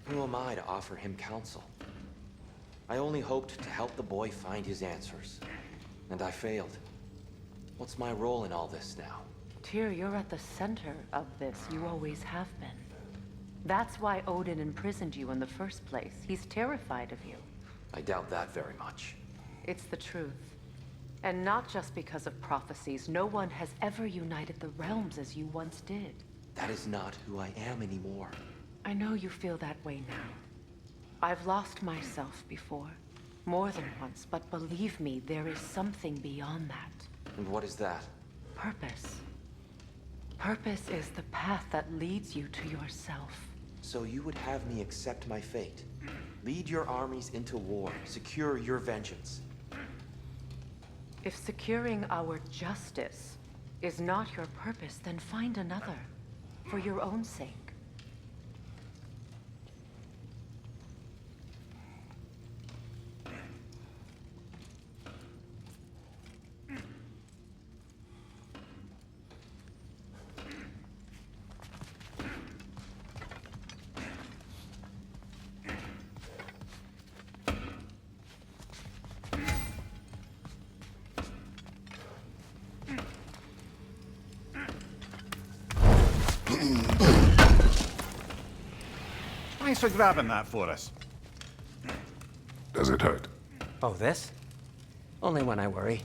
Who am I to offer him counsel? I only hoped to help the boy find his answers. And I failed. What's my role in all this now? Tyr, you're at the center of this. You always have been. That's why Odin imprisoned you in the first place. He's terrified of you. I doubt that very much. It's the truth. And not just because of prophecies. No one has ever united the realms as you once did. That is not who I am anymore. I know you feel that way now. I've lost myself before. More than once, but believe me, there is something beyond that. And what is that? Purpose. Purpose is the path that leads you to yourself. So you would have me accept my fate? Lead your armies into war, secure your vengeance. If securing our justice is not your purpose, then find another. For your own sake. Thanks for grabbing that for us. Does it hurt? Oh, this? Only when I worry.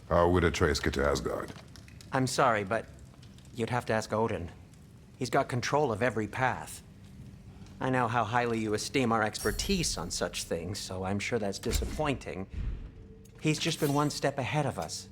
How would Atreus get to Asgard? I'm sorry, but you'd have to ask Odin. He's got control of every path. I know how highly you esteem our expertise on such things, so I'm sure that's disappointing. He's just been one step ahead of us.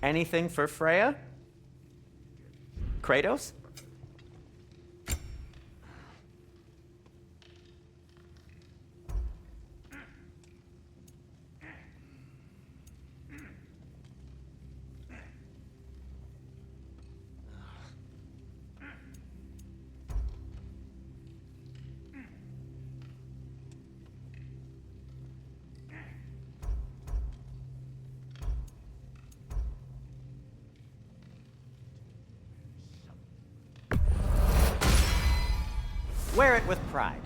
Anything for Freya? Kratos? Wear it with pride.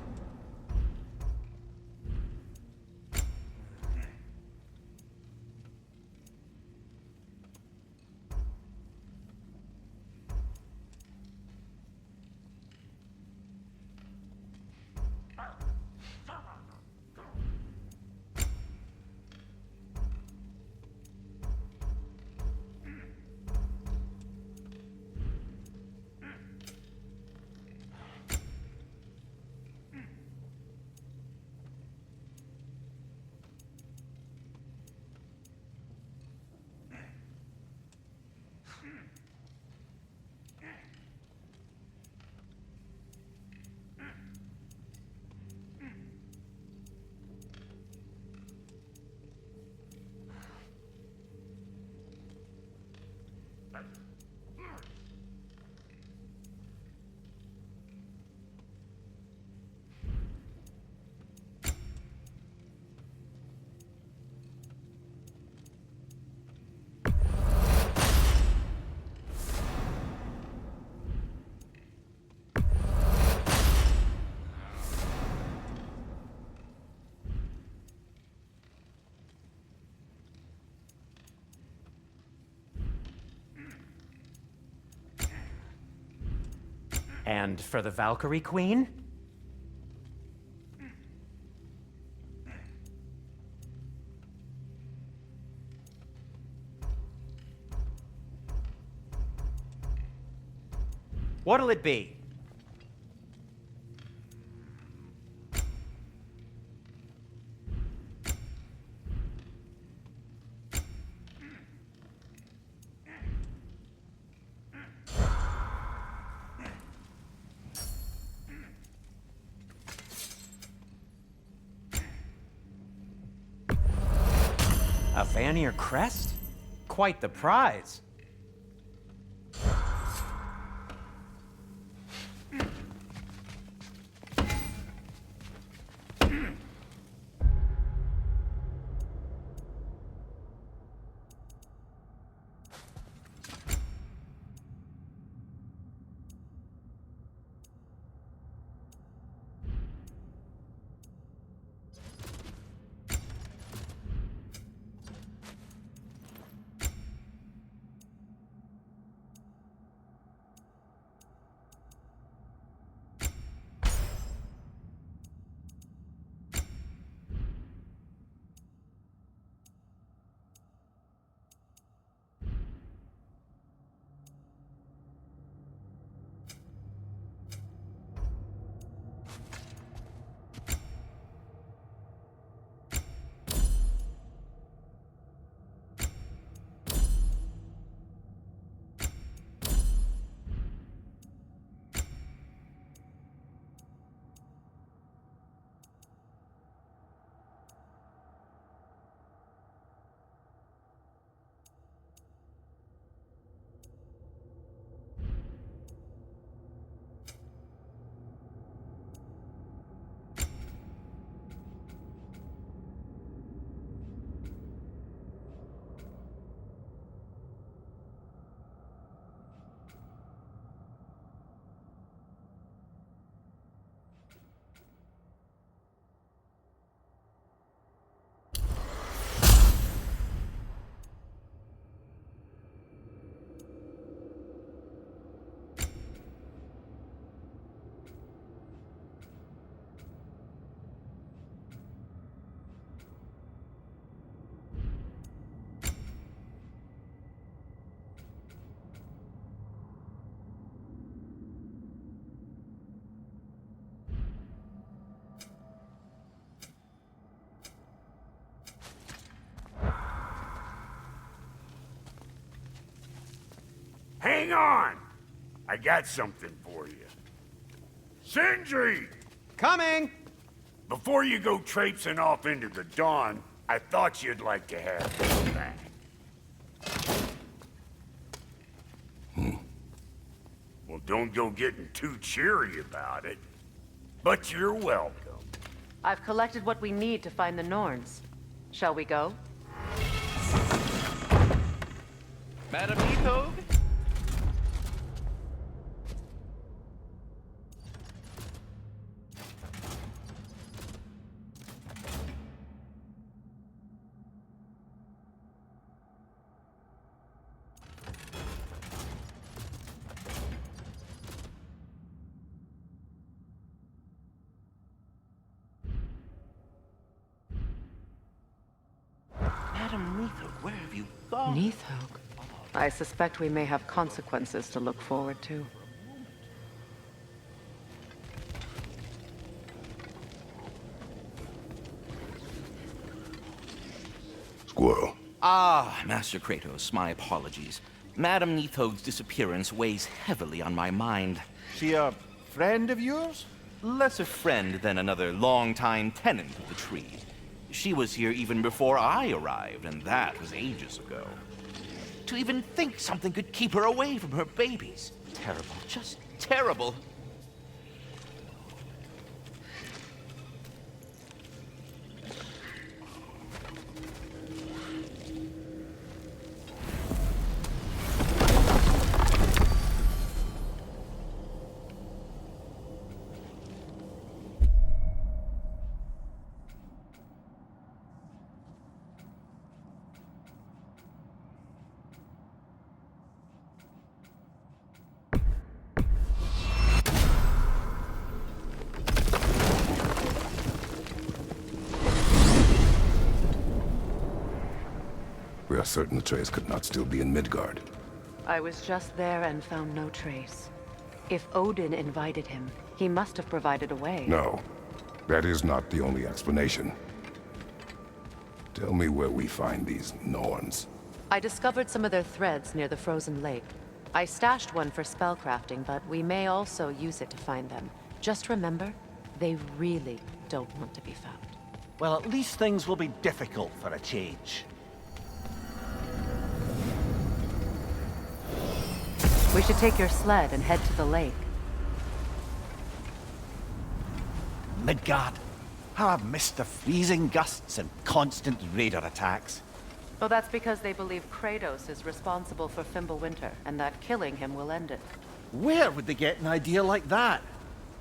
And for the Valkyrie Queen? What'll it be? A Vanir crest? Quite the prize. Hang on! I got something for you. Sindri! Coming! Before you go traipsing off into the dawn, I thought you'd like to have this back. Well, don't go getting too cheery about it. But you're welcome. I've collected what we need to find the Norns. Shall we go? Madam Nithog? Madam Nithog, where have you gone? Nithog. I suspect we may have consequences to look forward to. Squirrel. Ah, Master Kratos, my apologies. Madam Nithog's disappearance weighs heavily on my mind. She a friend of yours? Less a friend than another longtime tenant of the tree. She was here even before I arrived, and that was ages ago. To even think something could keep her away from her babies. Terrible, just terrible. certain Atreus could not still be in Midgard. I was just there and found no trace. If Odin invited him, he must have provided a way. No, that is not the only explanation. Tell me where we find these Norns. I discovered some of their threads near the frozen lake. I stashed one for spellcrafting, but we may also use it to find them. Just remember, they really don't want to be found. Well, at least things will be difficult for a change. We should take your sled and head to the lake. Midgard. How I've missed the freezing gusts and constant raider attacks. Oh, that's because they believe Kratos is responsible for Fimbulwinter, and that killing him will end it. Where would they get an idea like that?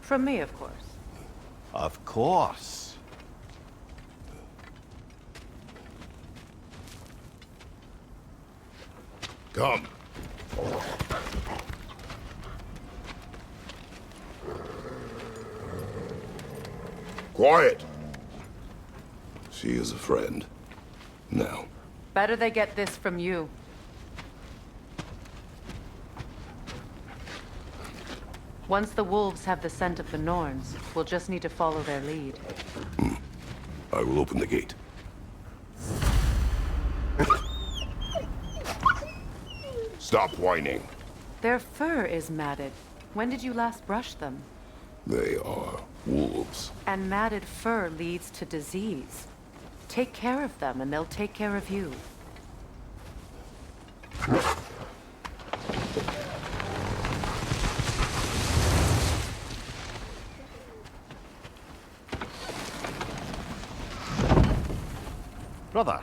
From me, of course. Of course. Come. Quiet! She is a friend. Now. Better they get this from you. Once the wolves have the scent of the Norns, we'll just need to follow their lead. I will open the gate. Stop whining. Their fur is matted. When did you last brush them? They are wolves. And matted fur leads to disease. Take care of them, and they'll take care of you. Brother,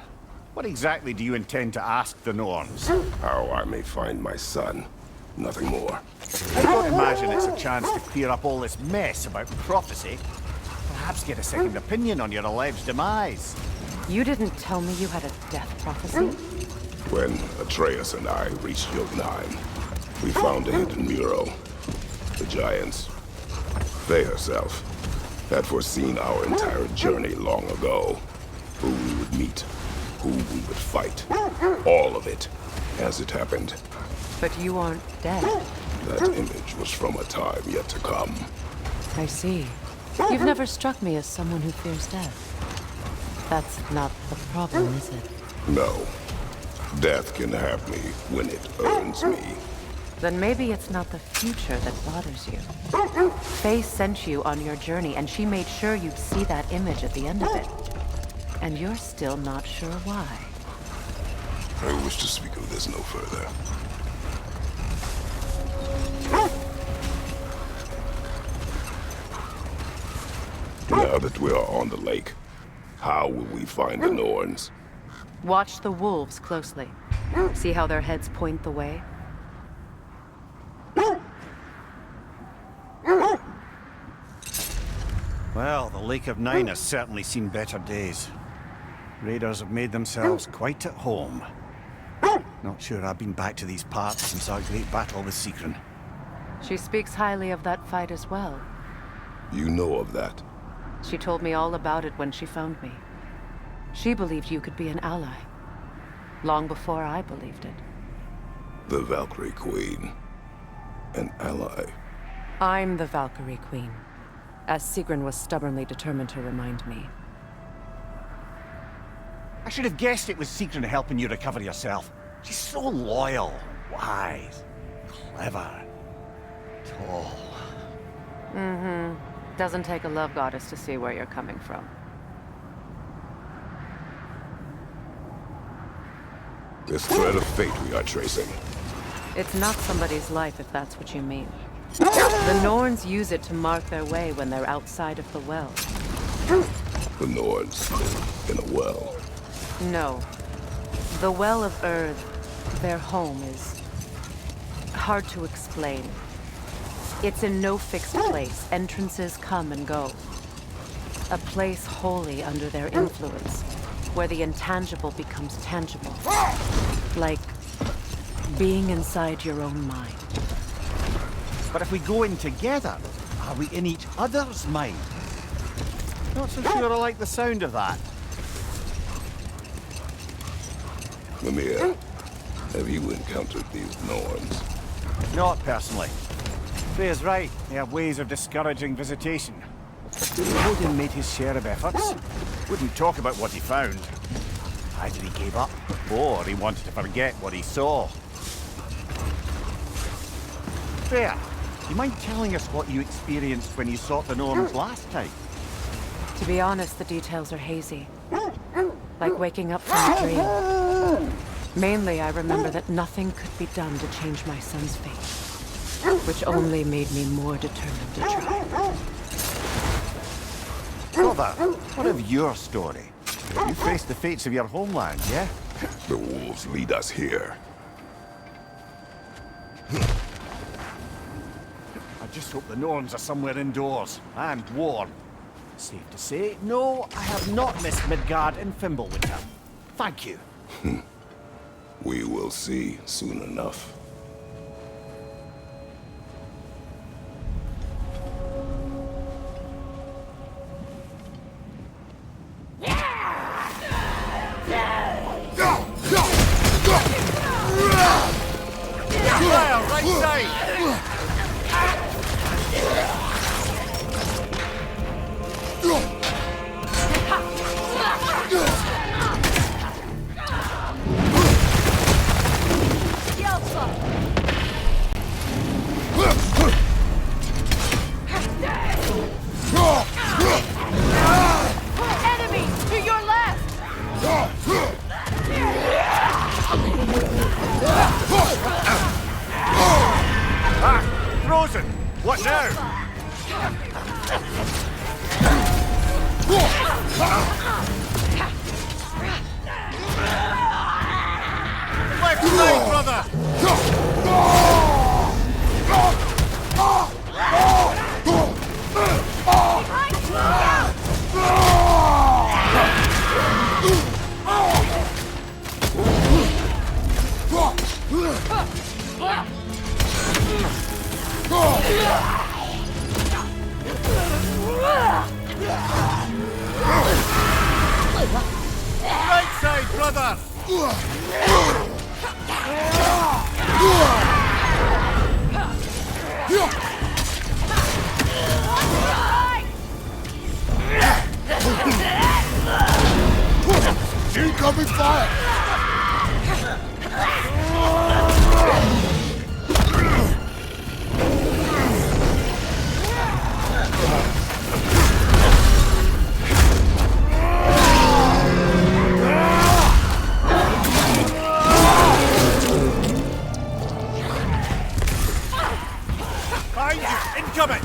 what exactly do you intend to ask the Norns? How I may find my son. Nothing more. I don't imagine it's a chance to clear up all this mess about prophecy. Perhaps get a second opinion on your alleged demise. You didn't tell me you had a death prophecy? When Atreus and I reached Jotunheim, we found a hidden mural. The giants, they herself, had foreseen our entire journey long ago. Who we would meet, who we would fight. All of it, as it happened. But you aren't dead. That image was from a time yet to come. I see. You've never struck me as someone who fears death. That's not the problem, is it? No. Death can have me when it earns me. Then maybe it's not the future that bothers you. Faye sent you on your journey, and she made sure you'd see that image at the end of it. And you're still not sure why. I wish to speak of this no further. Now that we are on the lake, how will we find the Norns? Watch the wolves closely. See how their heads point the way? Well, the Lake of Nine has certainly seen better days. Raiders have made themselves quite at home. Not sure I've been back to these parts since our great battle with Sigrun. She speaks highly of that fight as well. You know of that? She told me all about it when she found me. She believed you could be an ally. Long before I believed it. The Valkyrie Queen. An ally. I'm the Valkyrie Queen, as Sigrun was stubbornly determined to remind me. I should have guessed it was Sigrun helping you recover yourself. She's so loyal, wise, clever, tall. Doesn't take a love goddess to see where you're coming from. This thread of fate we are tracing. It's not somebody's life, if that's what you mean. The Norns use it to mark their way when they're outside of the well. The Norns live in a well. No. The Well of Earth, their home, is hard to explain. It's in no fixed place. Entrances come and go. A place wholly under their influence, where the intangible becomes tangible. Like being inside your own mind. But if we go in together, are we in each other's mind? Not so sure I like the sound of that. Mimir, have you encountered these Norns? Not personally. Freya's right. They have ways of discouraging visitation. Odin made his share of efforts. Wouldn't talk about what he found. Either he gave up, or he wanted to forget what he saw. Freya, do you mind telling us what you experienced when you sought the Norns last time? To be honest, the details are hazy. Like waking up from a dream. Mainly, I remember that nothing could be done to change my son's fate. Which only made me more determined to try. Brother, what of your story? You faced the fates of your homeland, yeah? The wolves lead us here. I just hope the Norns are somewhere indoors and warm. Safe to say, no, I have not missed Midgard and Fimbulwinter. Thank you. We will see soon enough. Fire, right side! Enemy to your left! Ah! Frozen! What now? Left side, brother! Right side, brother! Incoming fire! Behind you! Incoming!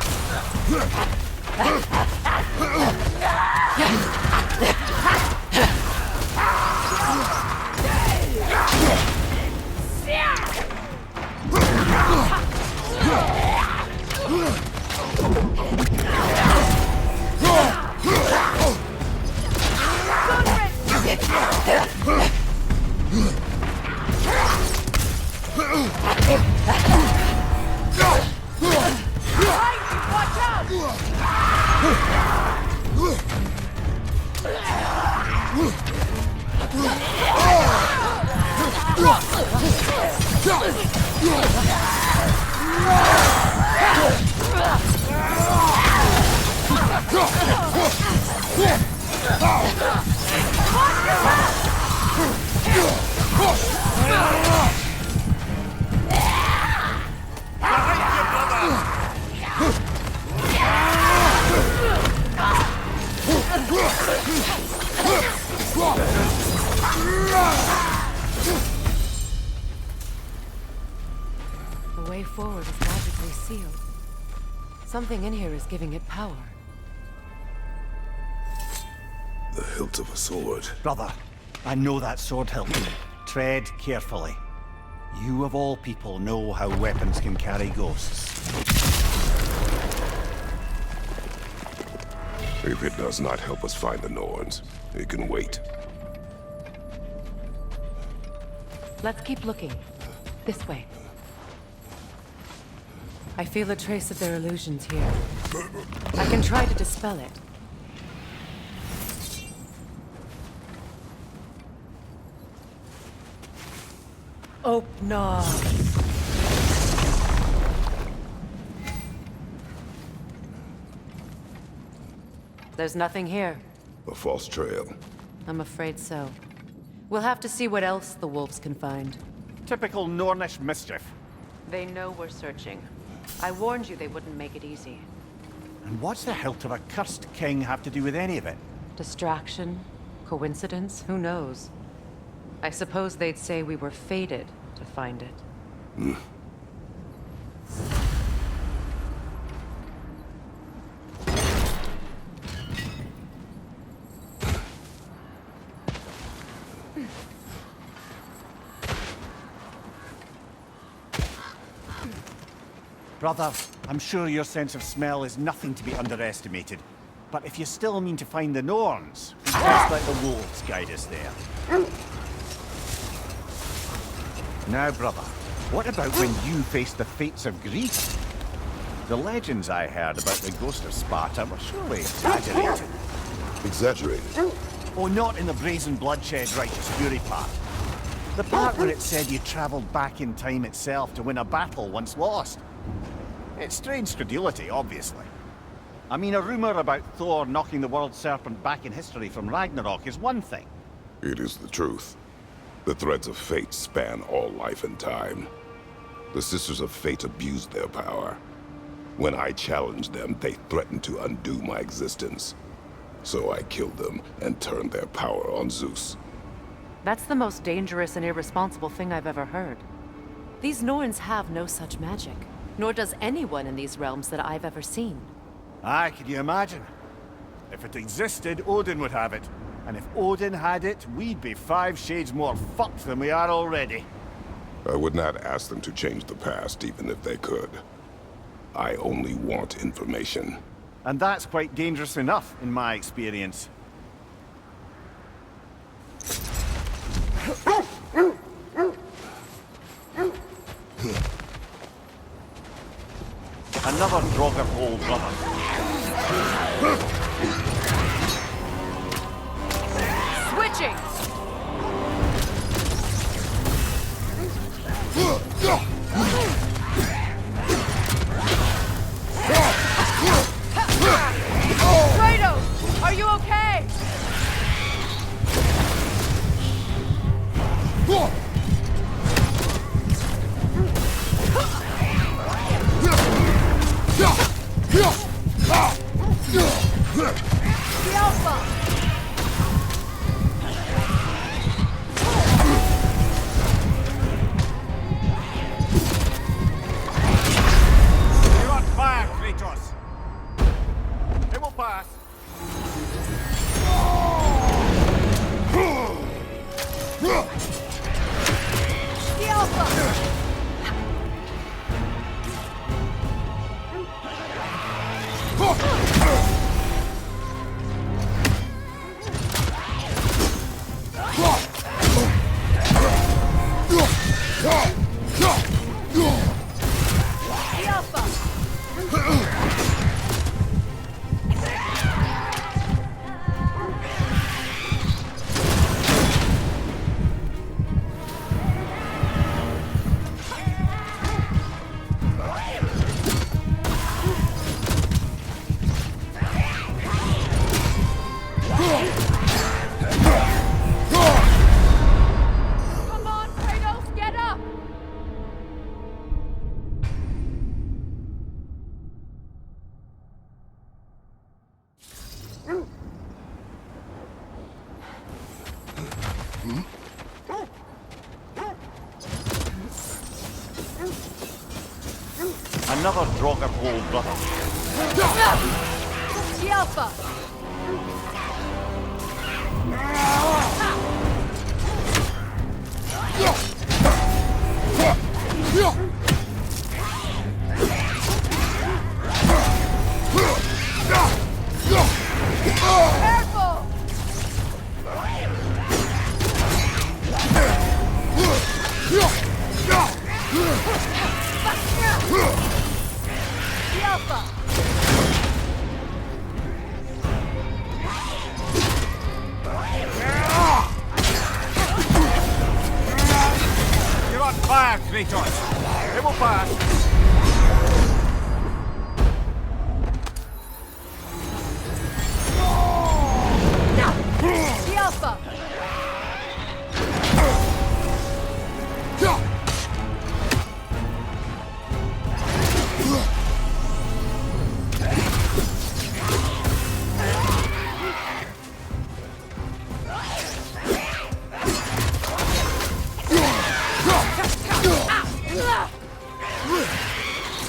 The way forward is magically sealed. Something in here is giving it power. The hilt of a sword. Brother, I know that sword hilt. Tread carefully. You of all people know how weapons can carry ghosts. If it does not help us find the Norns, it can wait. Let's keep looking. This way. I feel a trace of their illusions here. I can try to dispel it. Opener. There's nothing here. A false trail. I'm afraid so. We'll have to see what else the wolves can find. Typical Nornish mischief. They know we're searching. I warned you they wouldn't make it easy. And what's the hilt of a cursed king have to do with any of it? Distraction? Coincidence? Who knows? I suppose they'd say we were fated to find it. Brother, I'm sure your sense of smell is nothing to be underestimated. But if you still mean to find the Norns, we best let the wolves guide us there. Now, brother, what about when you faced the fates of Greece? The legends I heard about the ghost of Sparta were surely exaggerated. Exaggerated? Oh, not in the brazen bloodshed righteous fury part. The part where it said you traveled back in time itself to win a battle once lost. It's strange credulity, obviously. I mean, a rumor about Thor knocking the world serpent back in history from Ragnarok is one thing. It is the truth. The threads of fate span all life and time. The Sisters of Fate abused their power. When I challenged them, they threatened to undo my existence. So I killed them and turned their power on Zeus. That's the most dangerous and irresponsible thing I've ever heard. These Norns have no such magic, nor does anyone in these realms that I've ever seen. Aye, can you imagine? If it existed, Odin would have it. And if Odin had it, we'd be 5 shades more fucked than we are already. I would not ask them to change the past, even if they could. I only want information. And that's quite dangerous enough, in my experience. Another Draugr hole, brother. Switching! Kratos! Are you okay? The Alpha! You're on fire, Kratos! It will pass. The Alpha! The Alpha! Come on, Kratos, get up! Another Draugr hole, brother. The Alpha! Careful! The Alpha! You're on pass. The Alpha!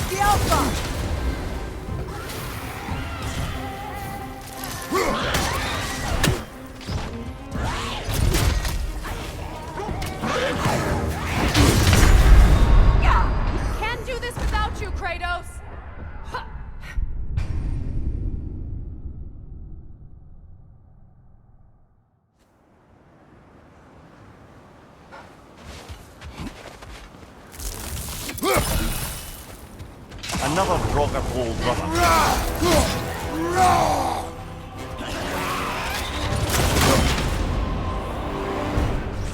The Alpha! Can't do this without you, Kratos! Another grogger hole, brother.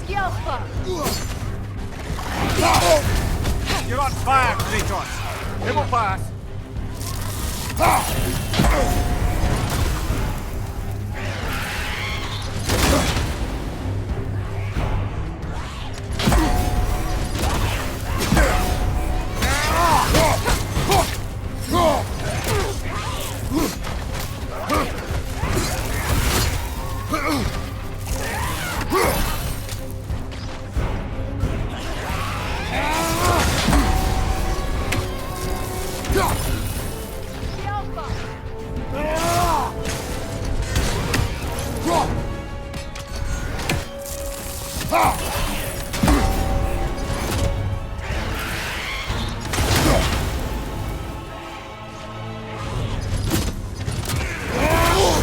The Alpha! You're on fire, Kratos. It will pass. The Alpha!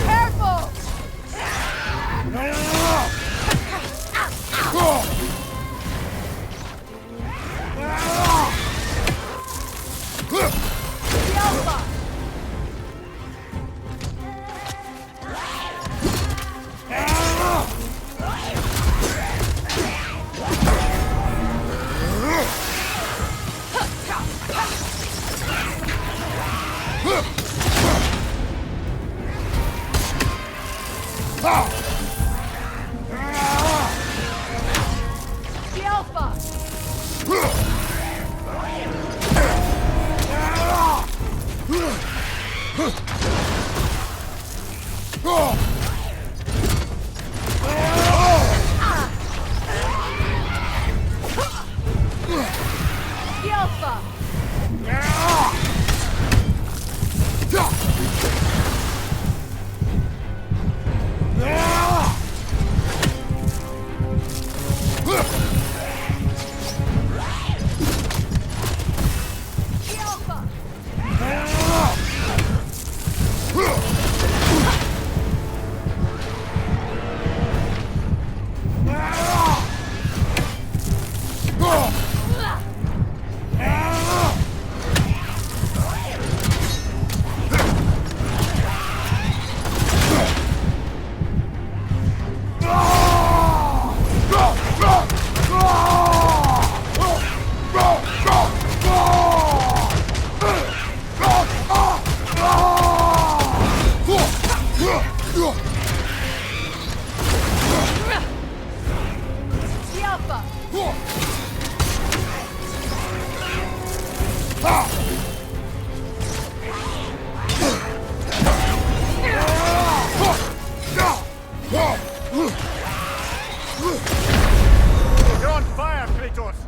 Careful! The Alpha! The Alpha! The Alpha! The Alpha! The Alpha! You're on fire, Kratos.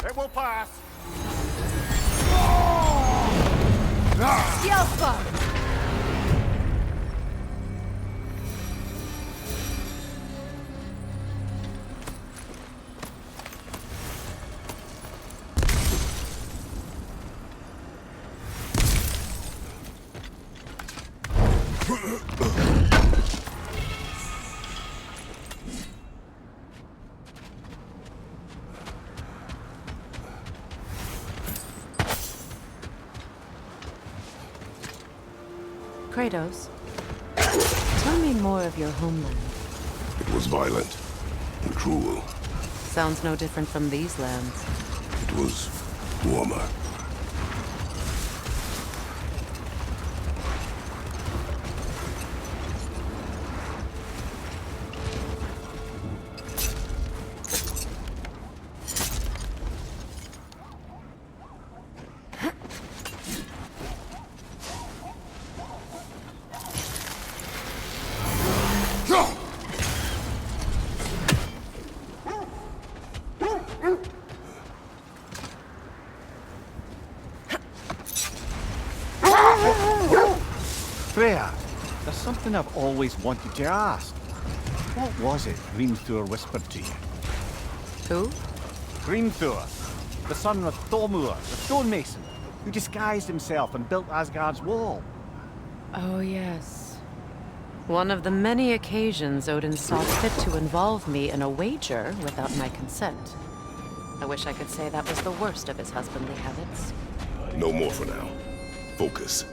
It will pass. The Alpha! Kratos, tell me more of your homeland. It was violent and cruel. Sounds no different from these lands. It was warmer. Freya, there's something I've always wanted to ask. What was it Grimthor whispered to you? Who? Grimthor, the son of Thormur, the stonemason, who disguised himself and built Asgard's wall. Oh, yes. One of the many occasions Odin saw fit to involve me in a wager without my consent. I wish I could say that was the worst of his husbandly habits. No more for now. Focus.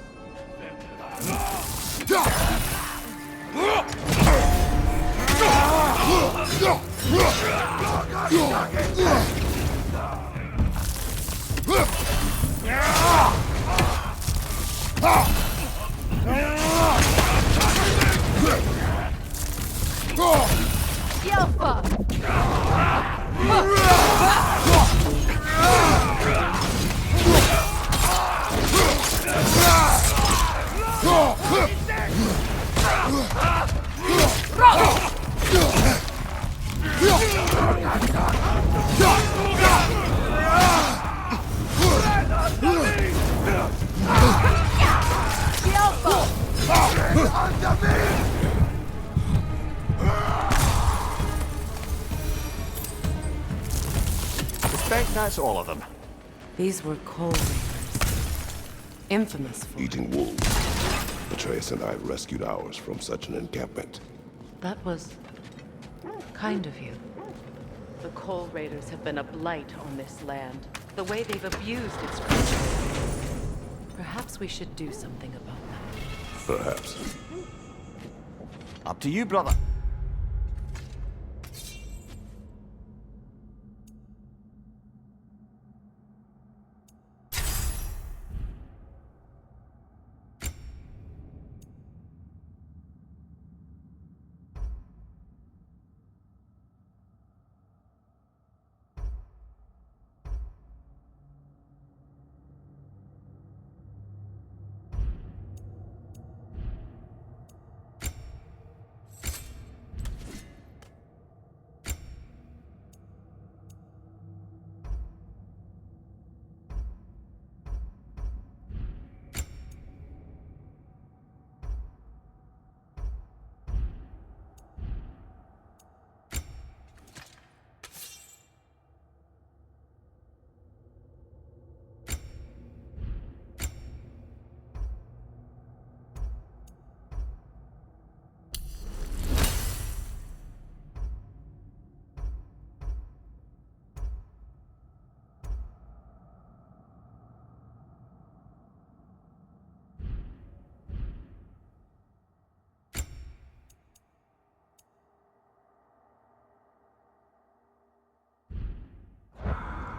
Suspect that's all of them. These were coal raiders. Infamous for... Eating wolves. Atreus and I rescued ours from such an encampment. That was... kind of you. The coal raiders have been a blight on this land. The way they've abused its creatures. Perhaps we should do something about that. Perhaps. Up to you, brother.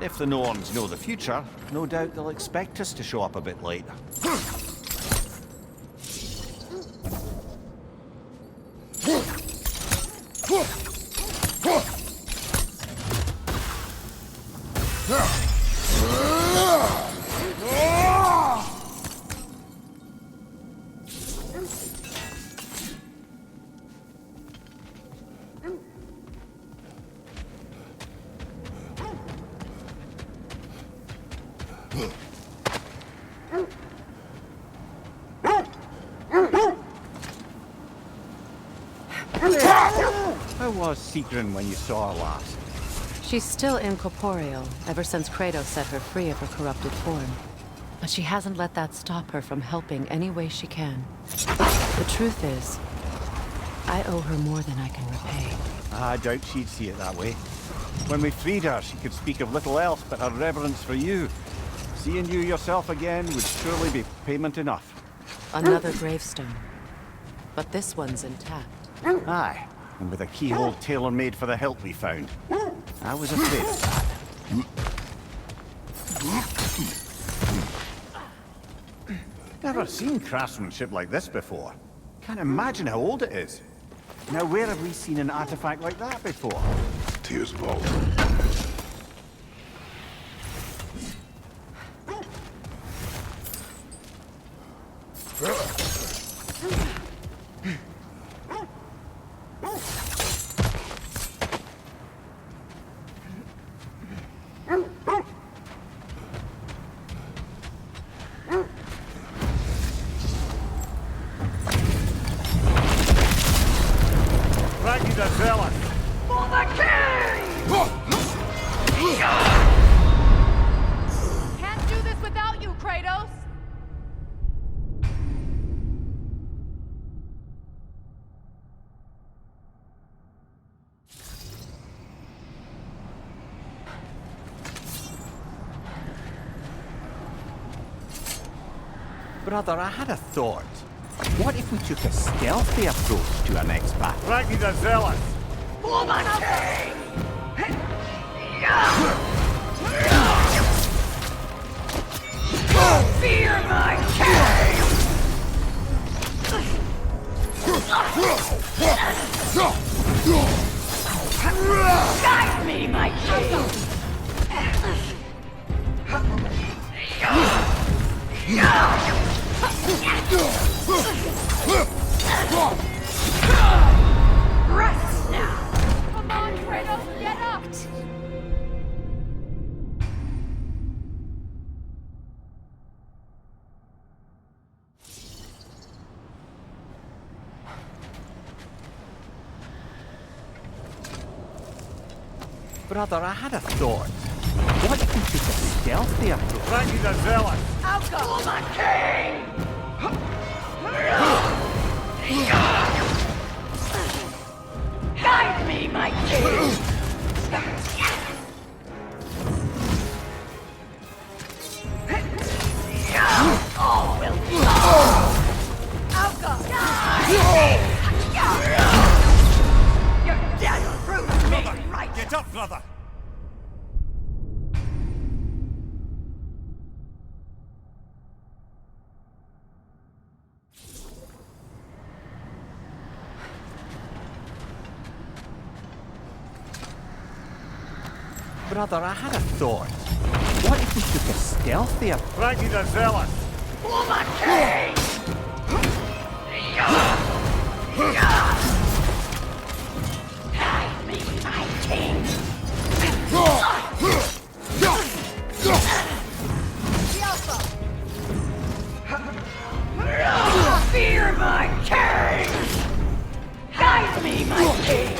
If the Norns know the future, no doubt they'll expect us to show up a bit late. How was Sigrun when you saw her last? She's still incorporeal, ever since Kratos set her free of her corrupted form. But she hasn't let that stop her from helping any way she can. The truth is, I owe her more than I can repay. I doubt she'd see it that way. When we freed her, she could speak of little else but her reverence for you. Seeing you yourself again would surely be payment enough. Another gravestone. But this one's intact. Aye, and with a keyhole tailor-made for the hilt we found. I was afraid of that. Never seen craftsmanship like this before. Can't imagine how old it is. Now, where have we seen an artifact like that before? Tears vault. Can't do this without you, Kratos! Brother, I had a thought. What if we took a stealthy approach to our next battle? Ragnar the Zealous! Fear my king! Guide me, my king! Rest now! Come on, Kratos, get up! Brother, I had a thought. What if we took a stealthy approach? Ragnar the Zealous! For my king! Guide me, my king! All will be lost! Your death proves me right! Get up, brother! Brother, I had a thought. What if we took a stealthy approach? Ragnar the Zealous! For my king! Guide me, my king! Fear my king! Guide me, my king!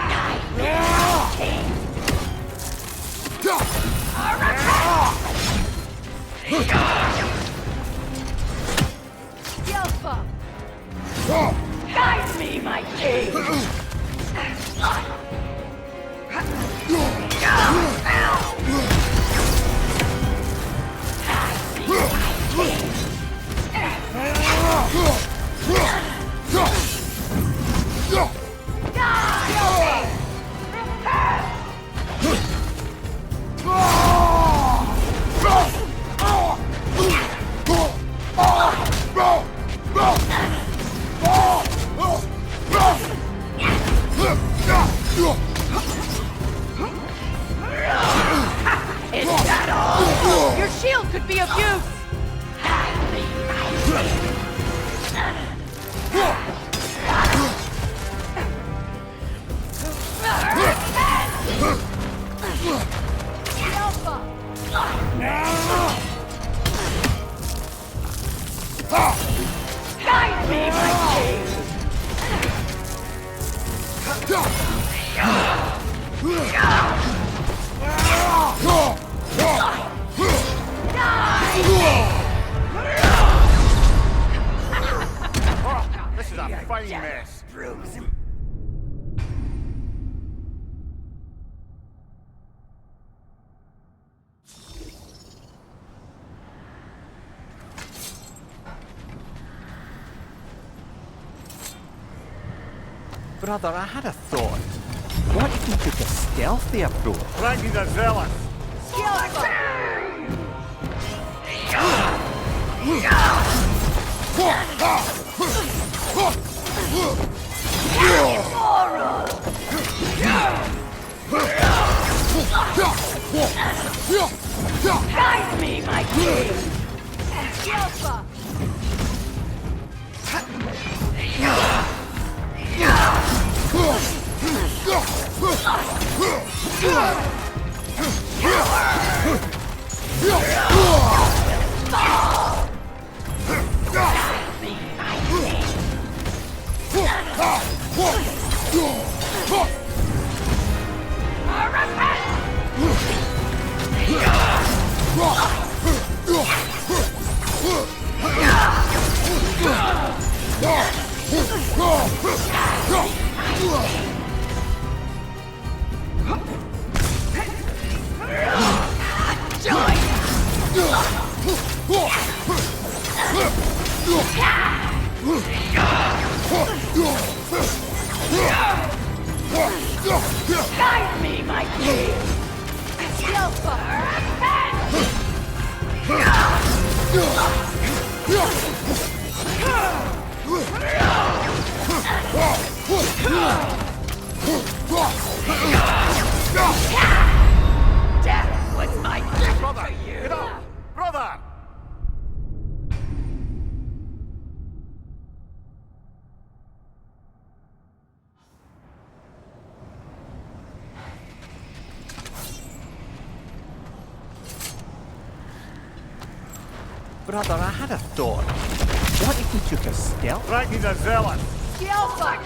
Guide me, my king! Guide me, my king! Is that all? Your shield could be of use! Guide me, my king! Guide me, my king! This is a fine mess. Brother, I had a thought. What if we took a stealthy approach? Ragnar the Zealous! Guide me, my king! Guide me, my king! Death was my gift to you! Get up! Brother! Brother, I had a thought. What if we took a stealth? Right, he's a zealot. Fear my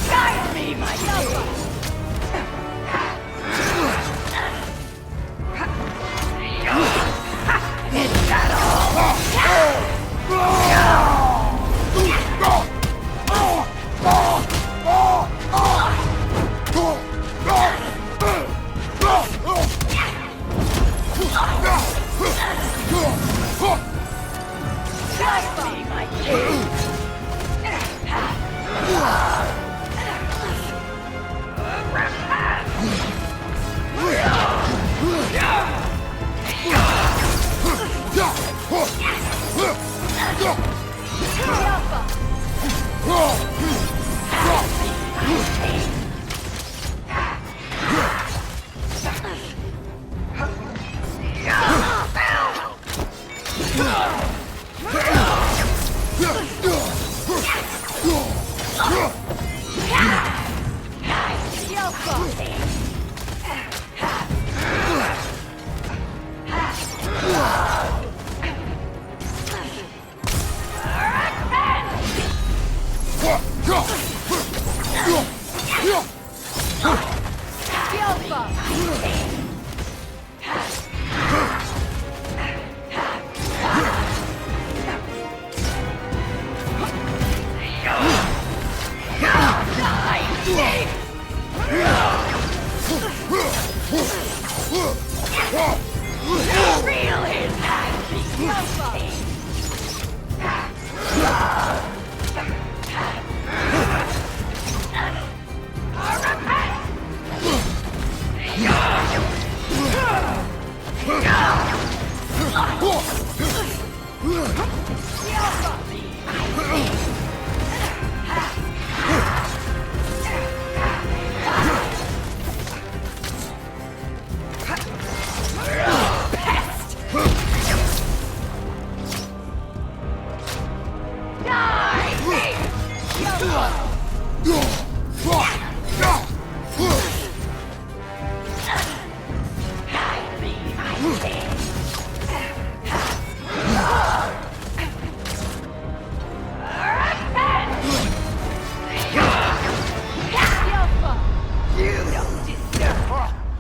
Guide me, my king! Is that Guide me, my king!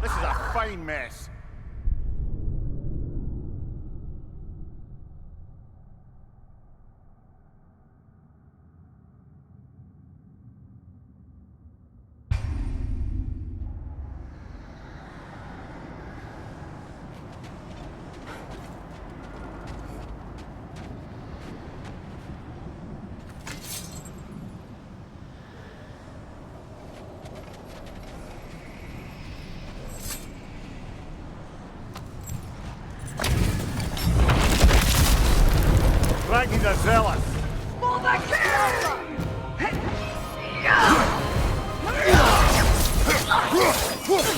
This is a fine mess. Ragnar the Zealous. For the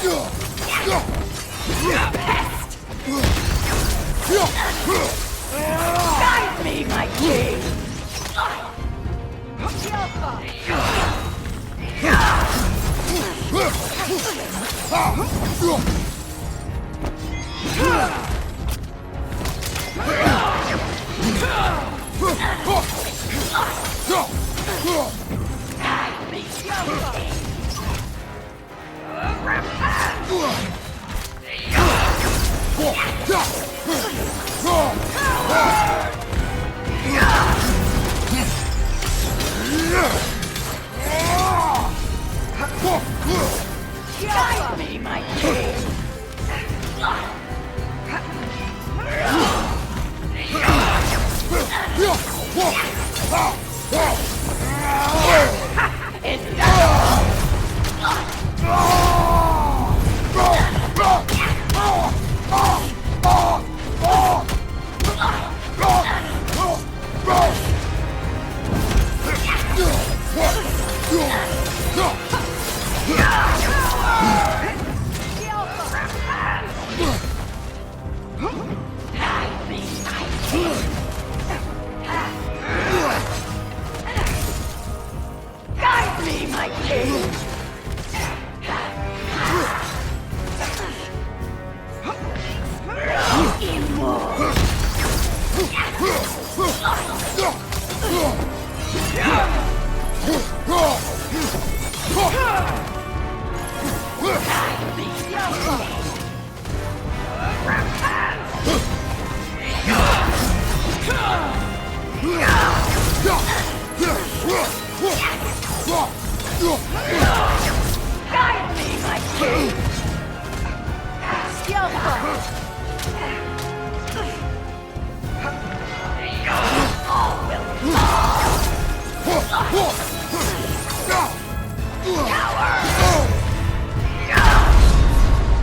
kill! Guide me, my king! Guide me, my king! It's Guide me, my king! Guide me, my king! All will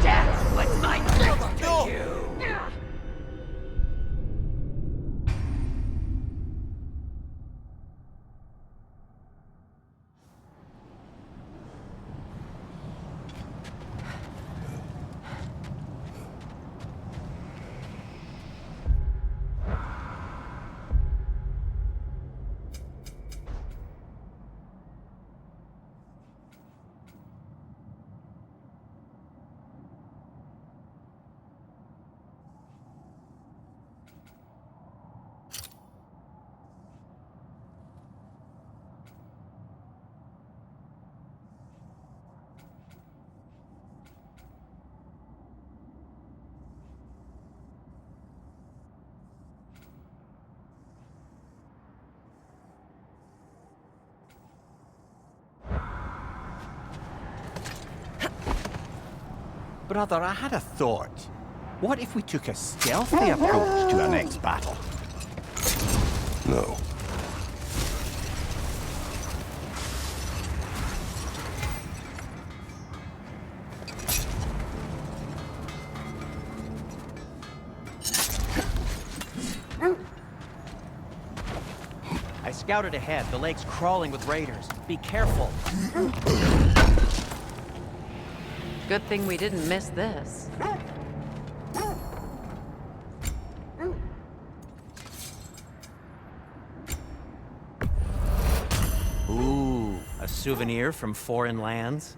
Death was my gift to you! Brother, I had a thought. What if we took a stealthy approach to our next battle? No. I scouted ahead. The lake's crawling with raiders. Be careful. Good thing we didn't miss this. Ooh, A souvenir from foreign lands?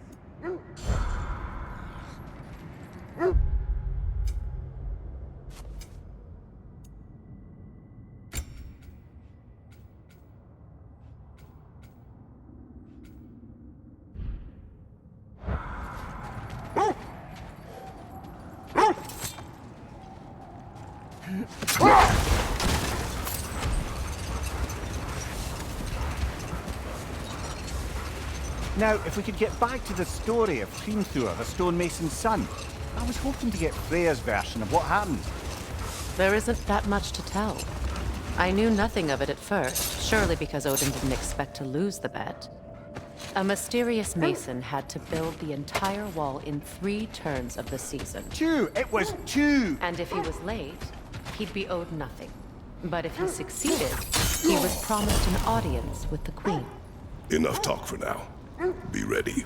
Now, if we could get back to the story of Hrimthur, the stonemason's son, I was hoping to get Freya's version of what happened. There isn't that much to tell. I knew nothing of it at first, surely because Odin didn't expect to lose the bet. A mysterious mason had to build the entire wall in 3 turns of the season. 2! It was 2! And if he was late, he'd be owed nothing. But if he succeeded, he was promised an audience with the queen. Enough talk for now. Be ready.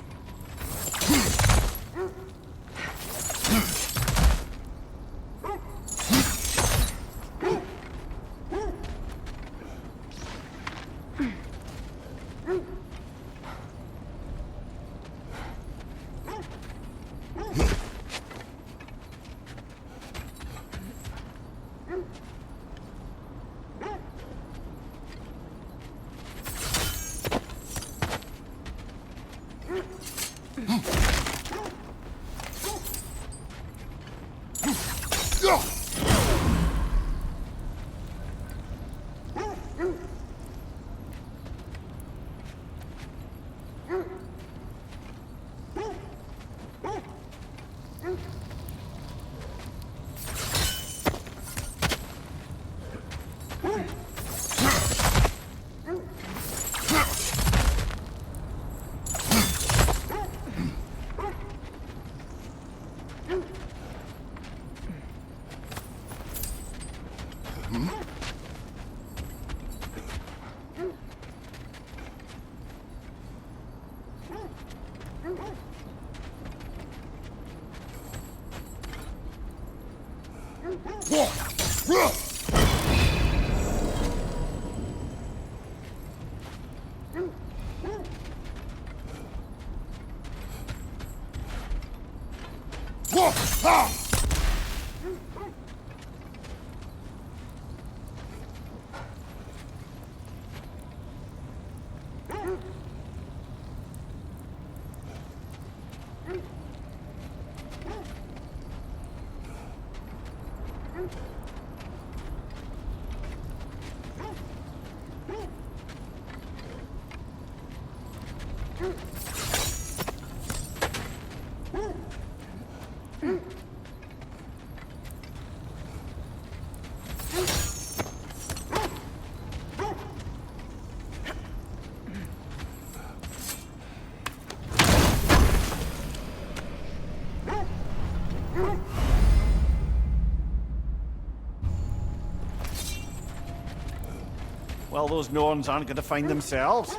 Well, those Norns aren't going to find themselves.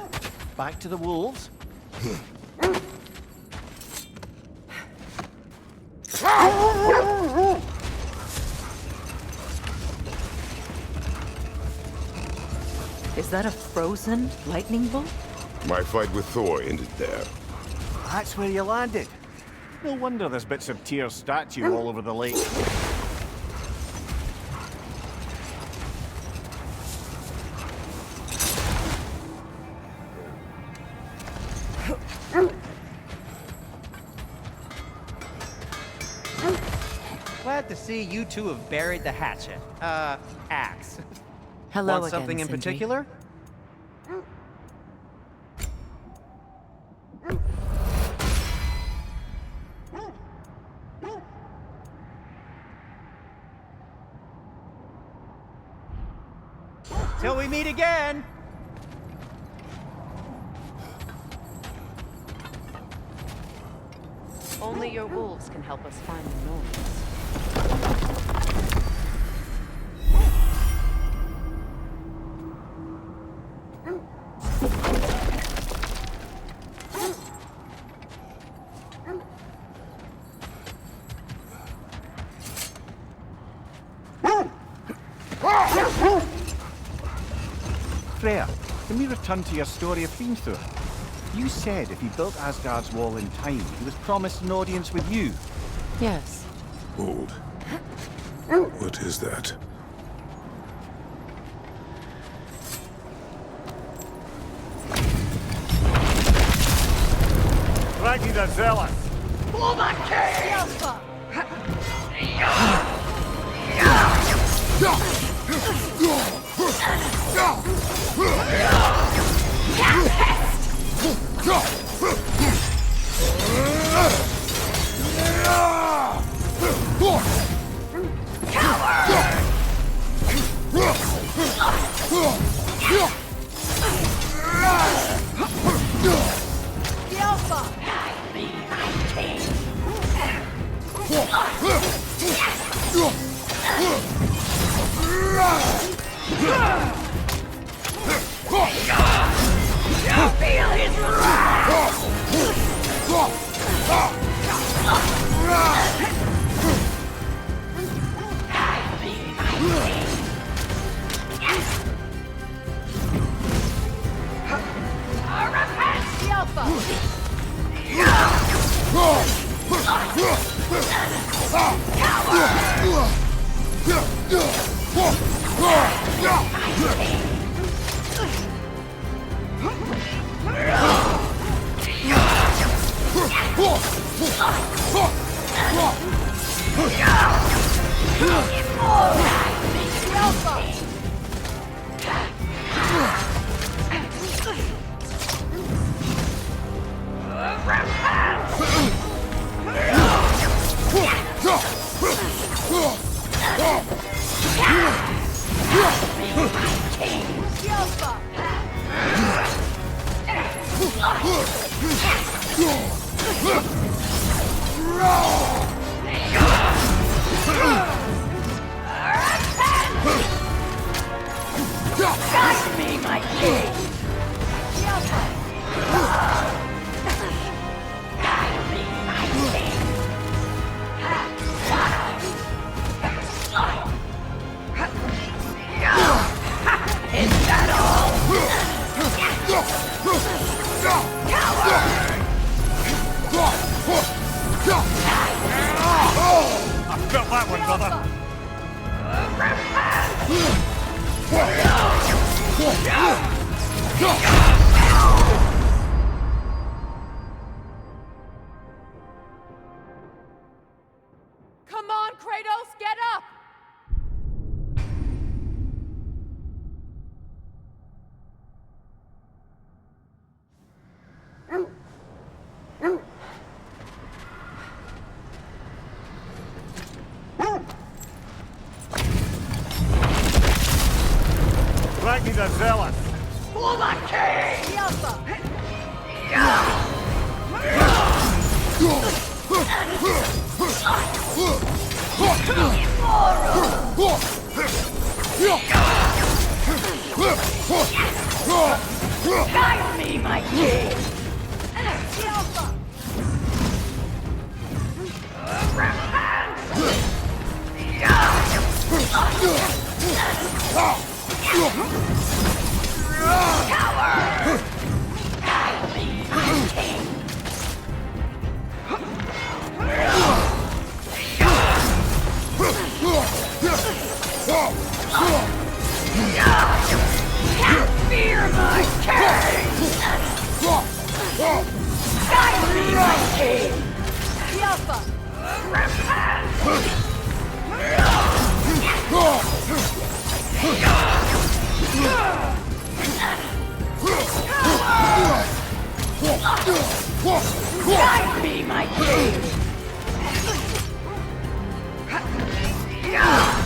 Back to the wolves. Is that a frozen lightning bolt? My fight with Thor ended there. That's where you landed. No wonder there's bits of Tyr's statue all over the lake. Glad to see you two have buried the hatchet. Axe. Hello Want again, something in Sindri. particular? Till we meet again! Only your wolves can help us find the Norns. Freya, can we return to your story of Hrimthur? You said if he built Asgard's wall in time, he was promised an audience with you. Yes. Hold. What is that? Ragnar the Zealous! For my king! Feel his wrath! Guide me, my king! Guide me, my king! Is that all? I felt that one, brother! Come on, Kratos, get up! Ragnar the Zealous! For my king! Guide me, my king! Coward! Guide me, my king! Fear my king! Guide me, my king! Guide me, my king!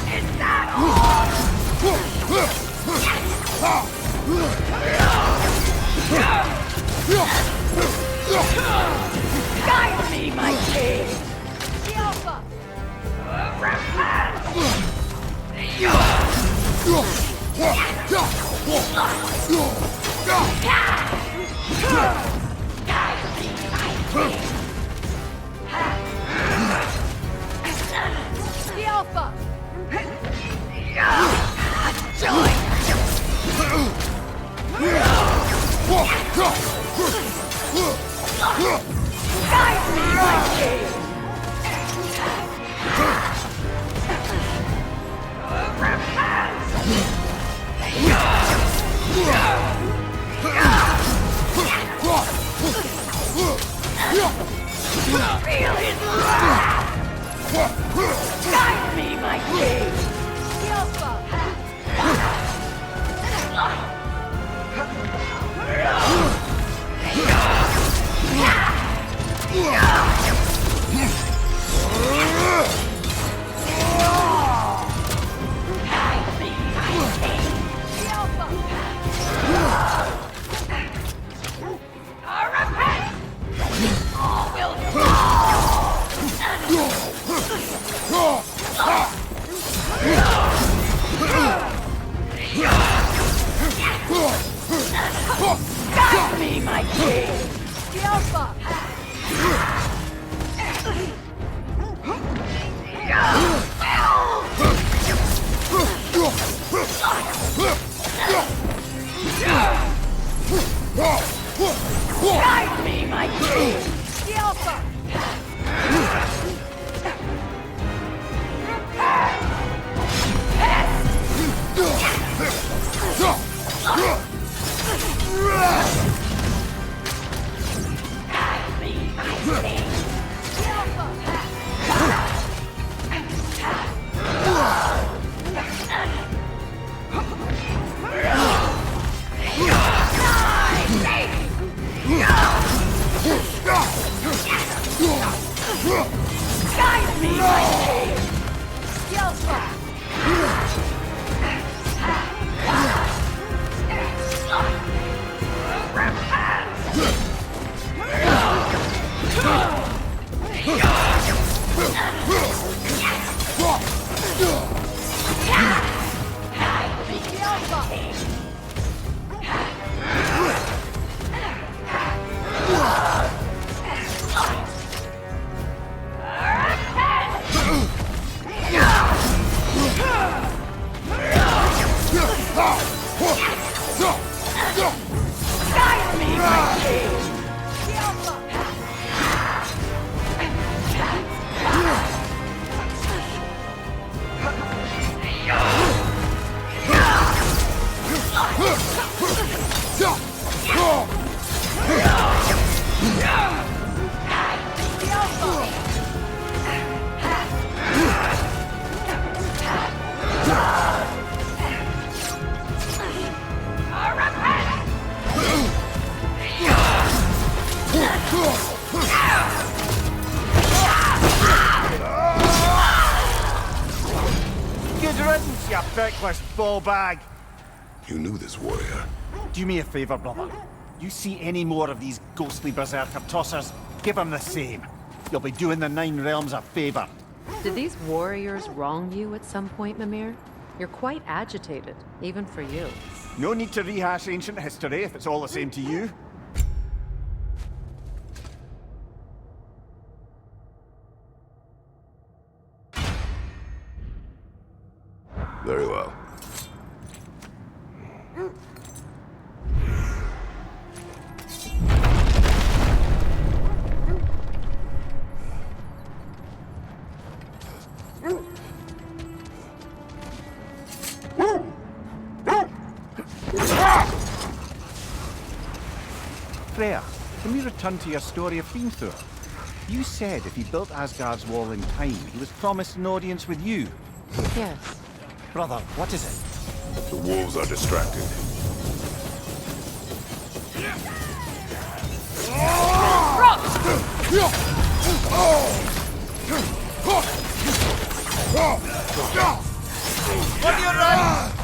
Is that all? Guide me, my king! Guide me, my king! Feel his wrath! Guide me, my king! Guide me, my king! Guide me, my king! Guide me, my king! Guide me, my king! Good riddance, you feckless ball bag! You knew this warrior. Do me a favor, brother. You see any more of these ghostly berserker tossers, give them the same. You'll be doing the Nine Realms a favor. Did these warriors wrong you at some point, Mimir? You're quite agitated, even for you. No need to rehash ancient history if it's all the same to you. Very well. Freya, can we return to your story of Fiendthor? You said if he built Asgard's wall in time, he was promised an audience with you. Yes. Brother, what is it? The wolves are distracted. On your right!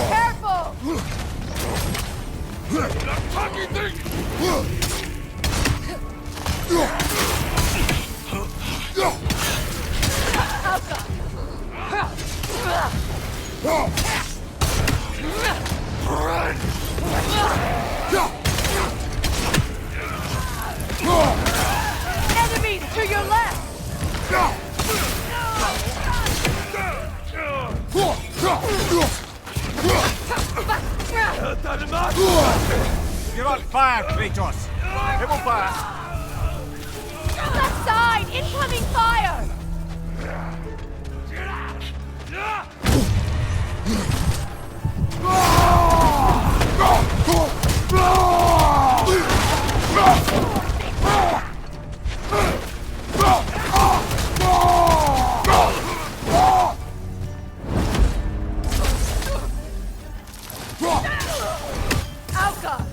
Careful! Enemies to your left! Back You're on fire, Kratos! It will pass! Left side! Incoming fire! Alka!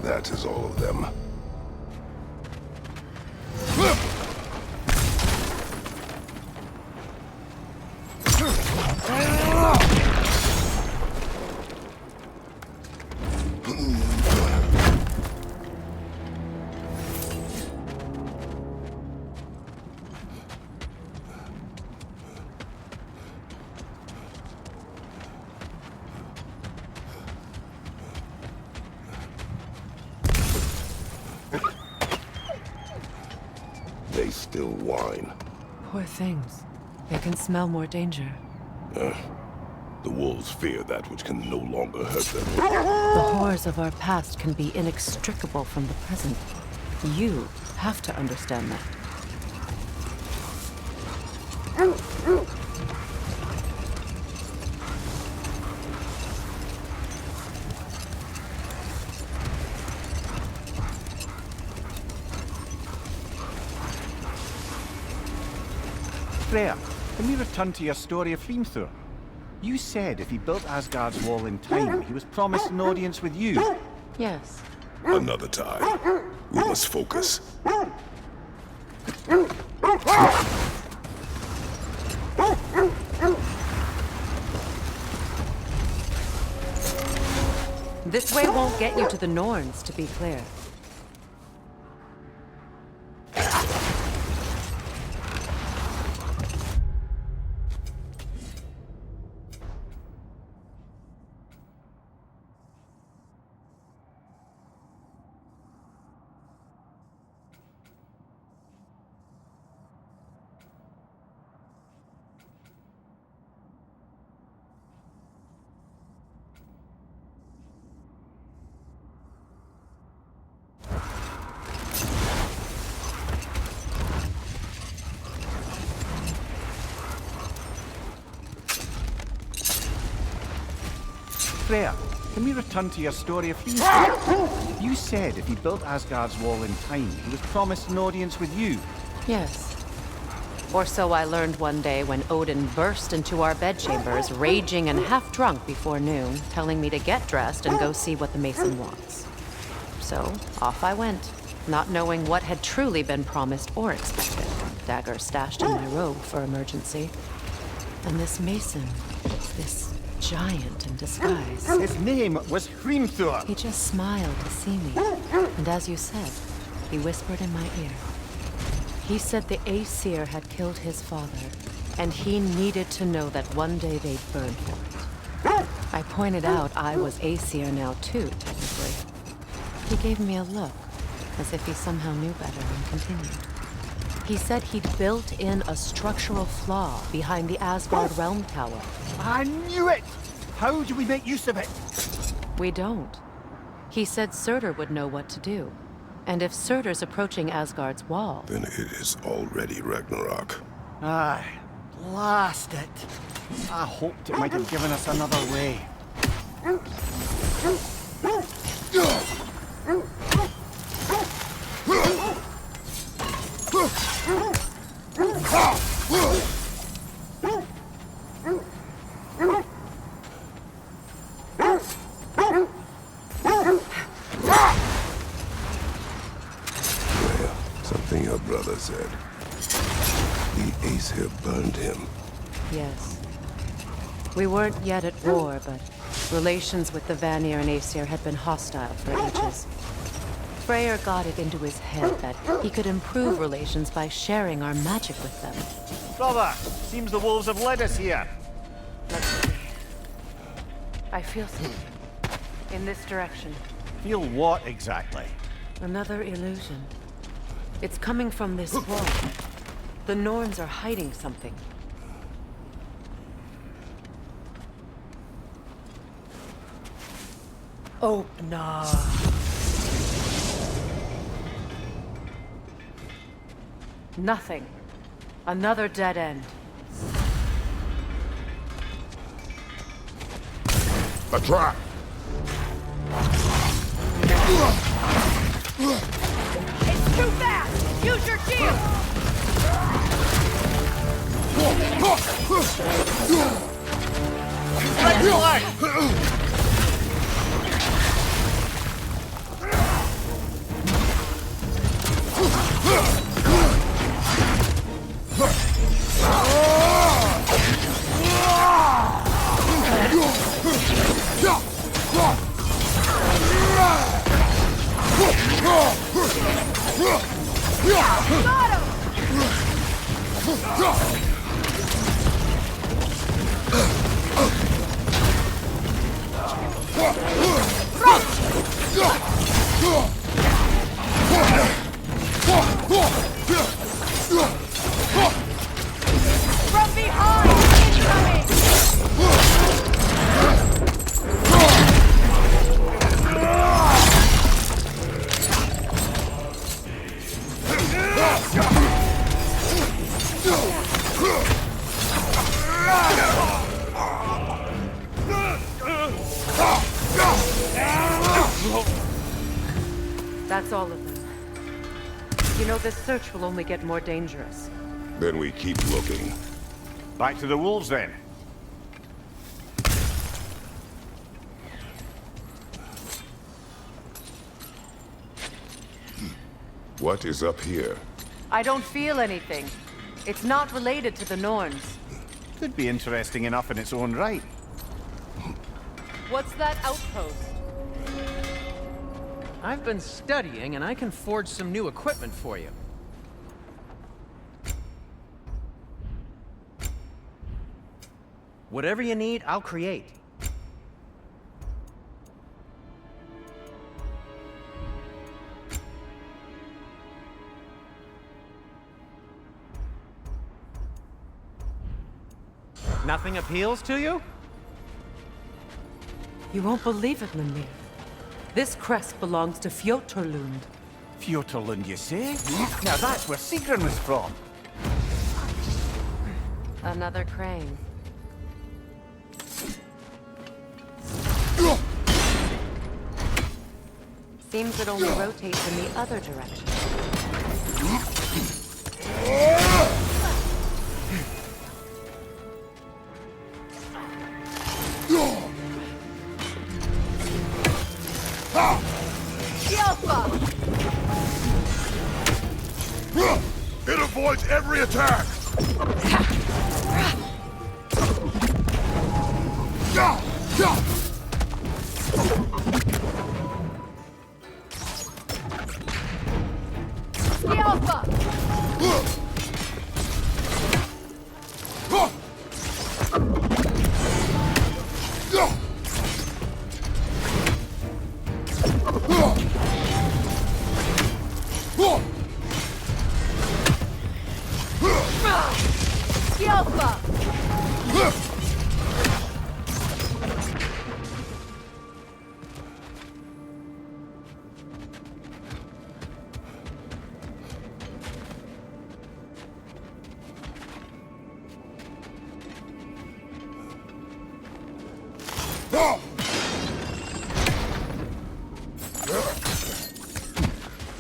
That is all of them. They still whine. Poor things. They can smell more danger. The wolves fear that which can no longer hurt them. The horrors of our past can be inextricable from the present. You have to understand that. Freya, can we return to your story of Hrimthur? You said if he built Asgard's wall in time, he was promised an audience with you. Yes. Another time. We must focus. This way won't get you to the Norns, to be clear. Freya, can we return to your story of Hrimthur? You said if he built Asgard's wall in time, he was promised an audience with you. Yes. Or so I learned one day when Odin burst into our bedchambers, raging and half drunk before noon, telling me to get dressed and go see what the mason wants. So, off I went, not knowing what had truly been promised or expected. Dagger stashed in my robe for emergency. And this mason, this giant in disguise. His name was Hrimthur. He just smiled to see me. And as you said, he whispered in my ear. He said the Aesir had killed his father, and he needed to know that one day they'd burn for it. I pointed out I was Aesir now too, technically. He gave me a look, as if he somehow knew better, and continued. He said he'd built in a structural flaw behind the Asgard Realm Tower. I knew it! How do we make use of it? We don't. He said Surtur would know what to do. And if Surtur's approaching Asgard's wall... Then it is already Ragnarok. Aye, blast it. I hoped it might have given us another way. Something your brother said. The Aesir burned him. Yes. We weren't yet at war, but relations with the Vanir and Aesir had been hostile for ages. Freyr got it into his head that he could improve relations by sharing our magic with them. Brother, seems the wolves have led us here. Let's see. I feel something. In this direction. Feel what exactly? Another illusion. It's coming from this wall. The Norns are hiding something. Opener. Nothing. Another dead end. A trap! It's too fast! Use your shield! Red flag! From behind! Incoming! That's all of them. You know, this search will only get more dangerous. Then we keep looking. Back to the wolves, then. What is up here? I don't feel anything. It's not related to the Norns. Could be interesting enough in its own right. What's that outpost? I've been studying, and I can forge some new equipment for you. Whatever you need, I'll create. Nothing appeals to you? You won't believe it, Mimir. This crest belongs to Fjotorlund. Fjotorlund, you say? Now that's where Sigrun was from. Another crane. Seems it only rotates in the other direction. It avoids every attack!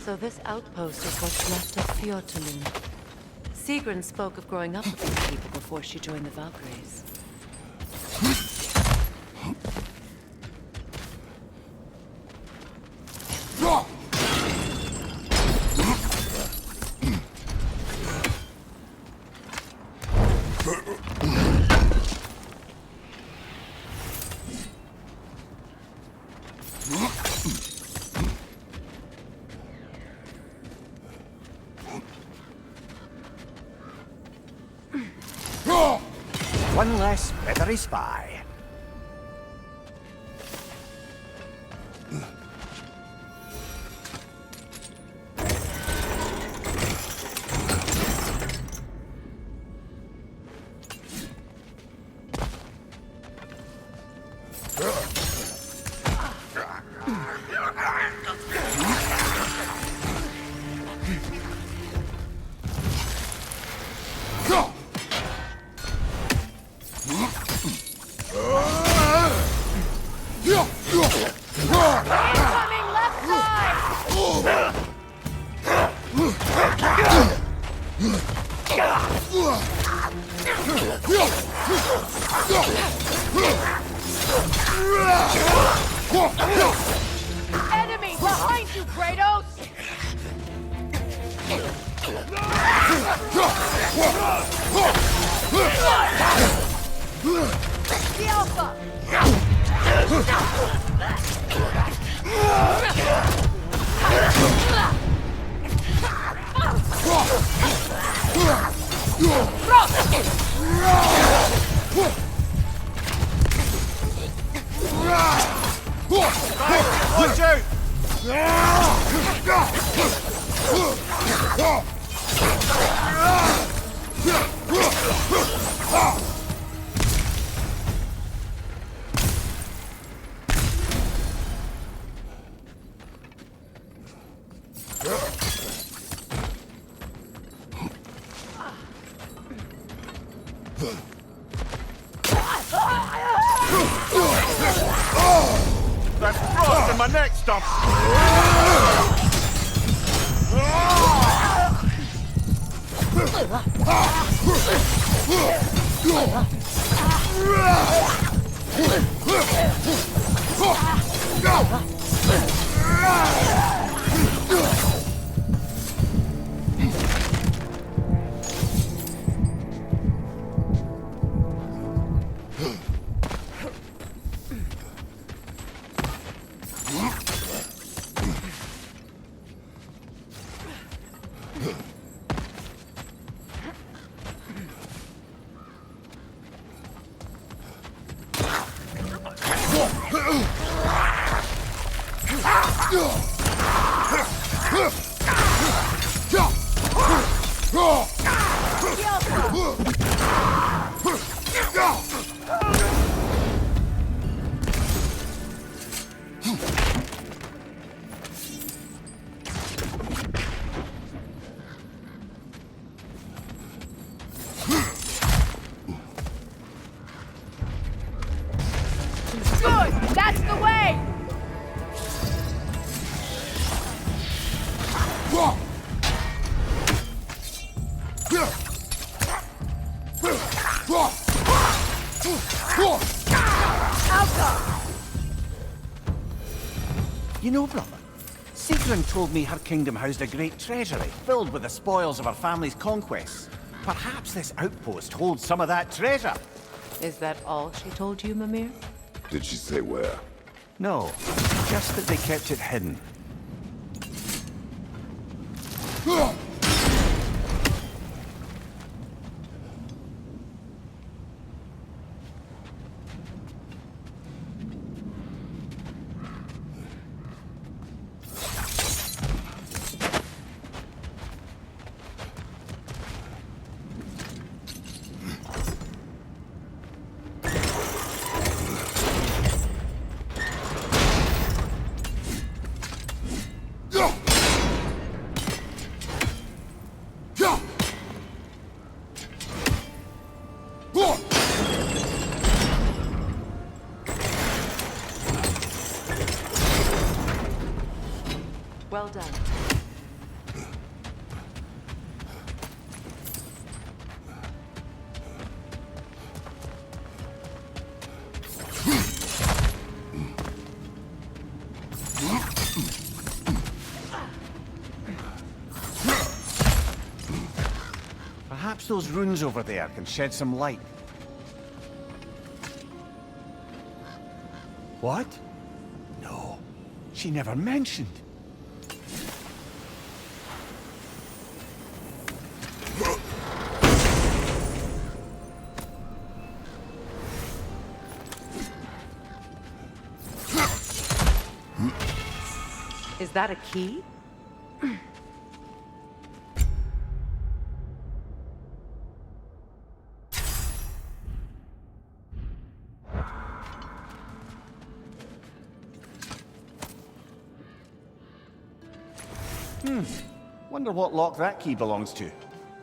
So this outpost is what's left of Fjotorlund. Sigrun spoke of growing up with these people before she joined the Valkyries. One less feathery spy. Enemy behind you, Kratos! The Alpha! Watch out! That's frost in my neck stump! Good! That's the way! You know, brother, Sigrun told me her kingdom housed a great treasury filled with the spoils of her family's conquests. Perhaps this outpost holds some of that treasure. Is that all she told you, Mimir? Did she say where? No, just that they kept it hidden. Well done. Perhaps those runes over there can shed some light. What? No, she never mentioned. Is that a key? Wonder what lock that key belongs to.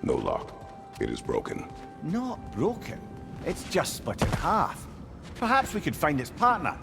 No lock. It is broken. Not broken. It's just split in half. Perhaps we could find its partner.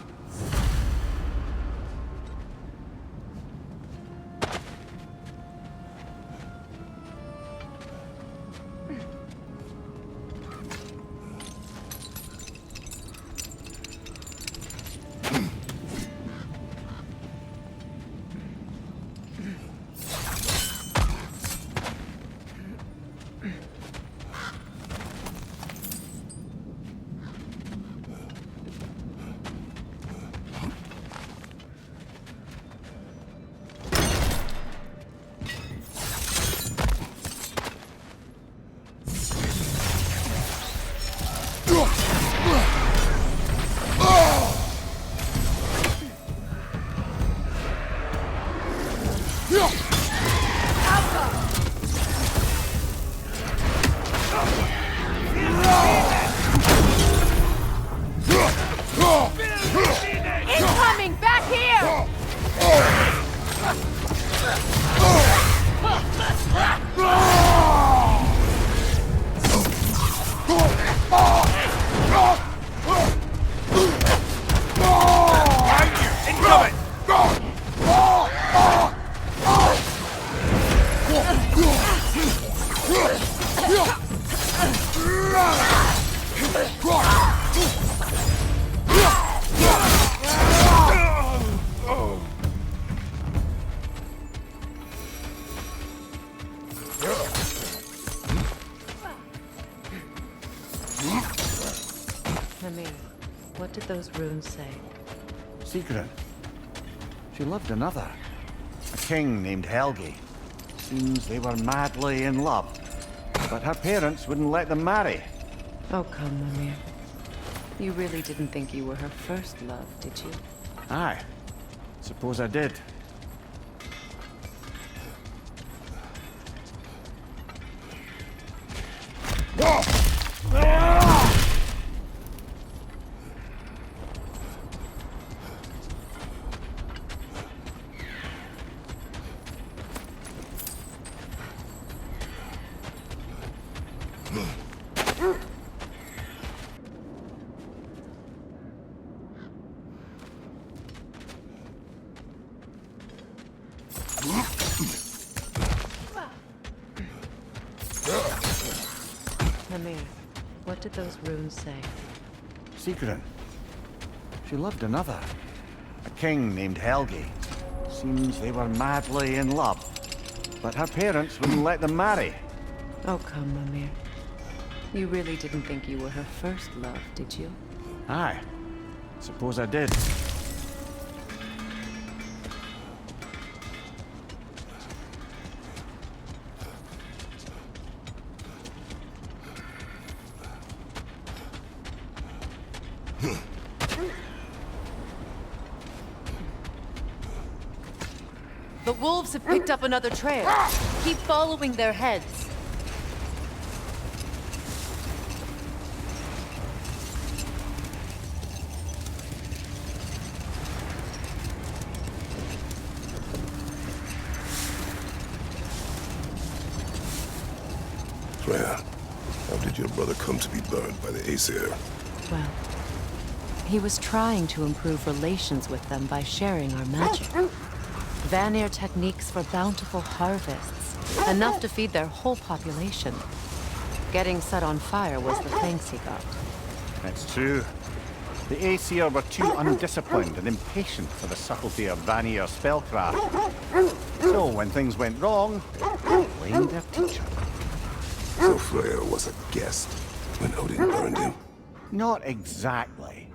Mimir, what did those runes say? Secret. She loved another. A king named Helgi. Seems they were madly in love. But her parents wouldn't let them marry. Oh, come, Mimir. You really didn't think you were her first love, did you? Aye. Suppose I did. Mimir, what did those runes say? Secret. She loved another. A king named Helgi. Seems they were madly in love. But her parents wouldn't let them marry. Oh, come, Mimir. You really didn't think you were her first love, did you? Aye. Suppose I did. The wolves have picked up another trail. Keep following their heads. Freya, how did your brother come to be burned by the Aesir? Well, he was trying to improve relations with them by sharing our magic. Vanir techniques for bountiful harvests, enough to feed their whole population. Getting set on fire was the thanks he got. That's true. The Aesir were too undisciplined and impatient for the subtlety of Vanir spellcraft. So when things went wrong, they blamed their teacher. So Freya was a guest when Odin burned him? Not exactly.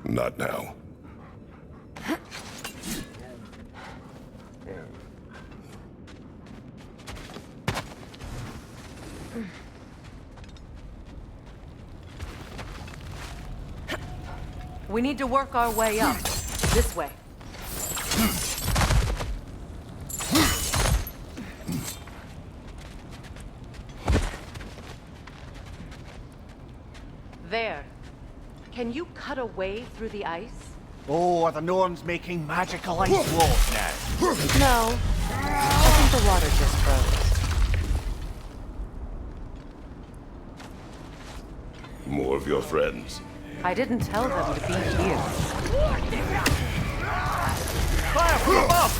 Not now. We need to work our way up. This way. There. Can you cut a way through the ice? Oh, are the Norns making magical ice walls now? No. I think the water just froze. More of your friends. I didn't tell them to be here. Fire from above!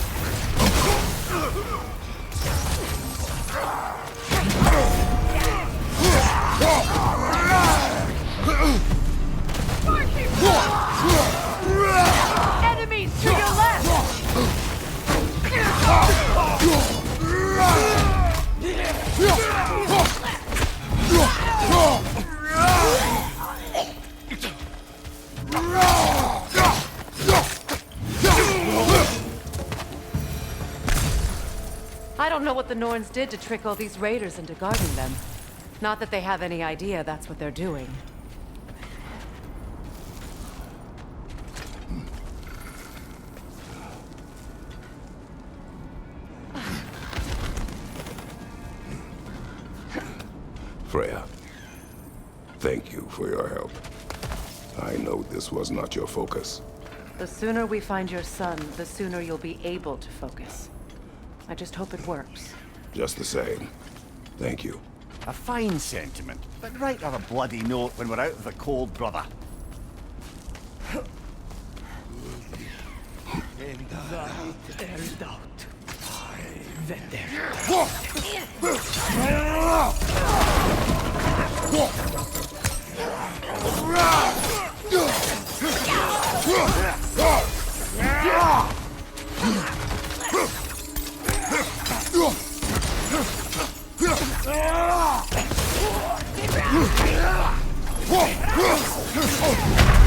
Enemies to your left! I don't know what the Norns did to trick all these raiders into guarding them. Not that they have any idea that's what they're doing. Freya, thank you for your help. I know this was not your focus. The sooner we find your son, the sooner you'll be able to focus. I just hope it works. Just the same. Thank you. A fine sentiment, but write her a bloody note when we're out of the cold, brother. Whoa!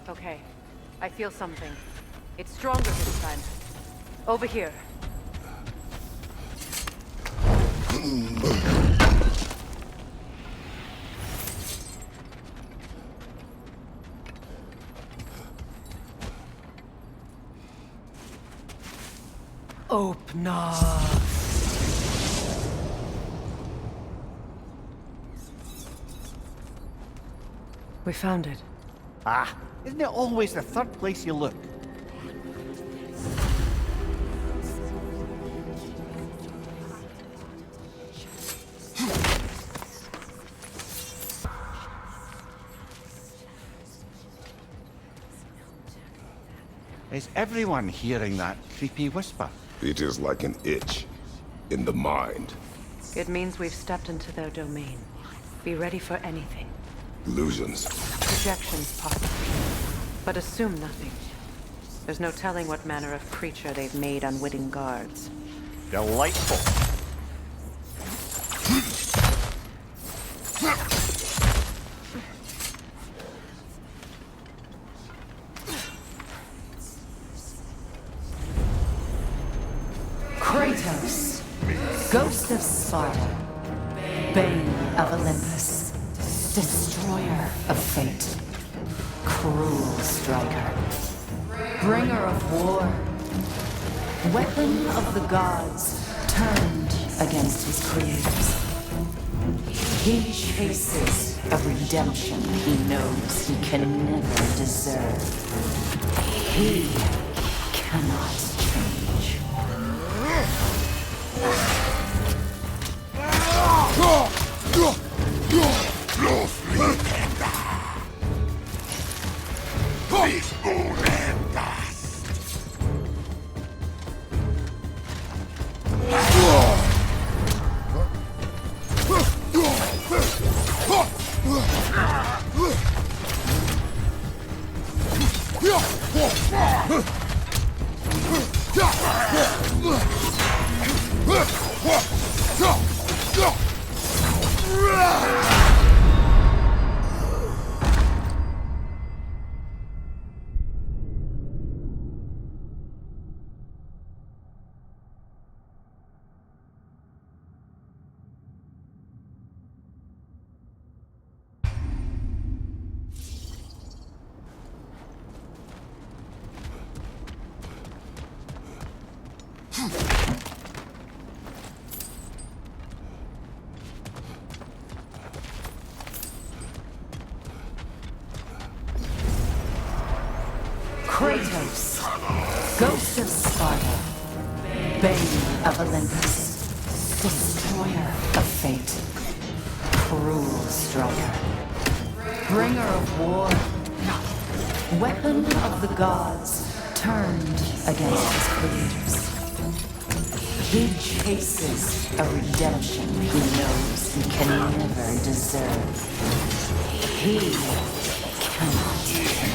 Okay, I feel something. It's stronger this time. Over here. Open up. We found it. Ah, isn't it always the third place you look? Is everyone hearing that creepy whisper? It is like an itch in the mind. It means we've stepped into their domain. Be ready for anything. Illusions. Projections, possibly. But assume nothing. There's no telling what manner of creature they've made unwitting guards. Delightful. Kratos, Ghost of Sparta, Bane of Olympus, Destroyer of Fate, Cruel Striker, Bringer of War, Weapon of the Gods turned against his creators. He chases a redemption he knows he can never deserve. He cannot change. Kratos, Ghost of Sparta, Bane of Olympus, Destroyer of Fate, Cruel Striker, Bringer of War, Weapon of the Gods turned against his creators. He chases a redemption he knows he can never deserve. He cannot change.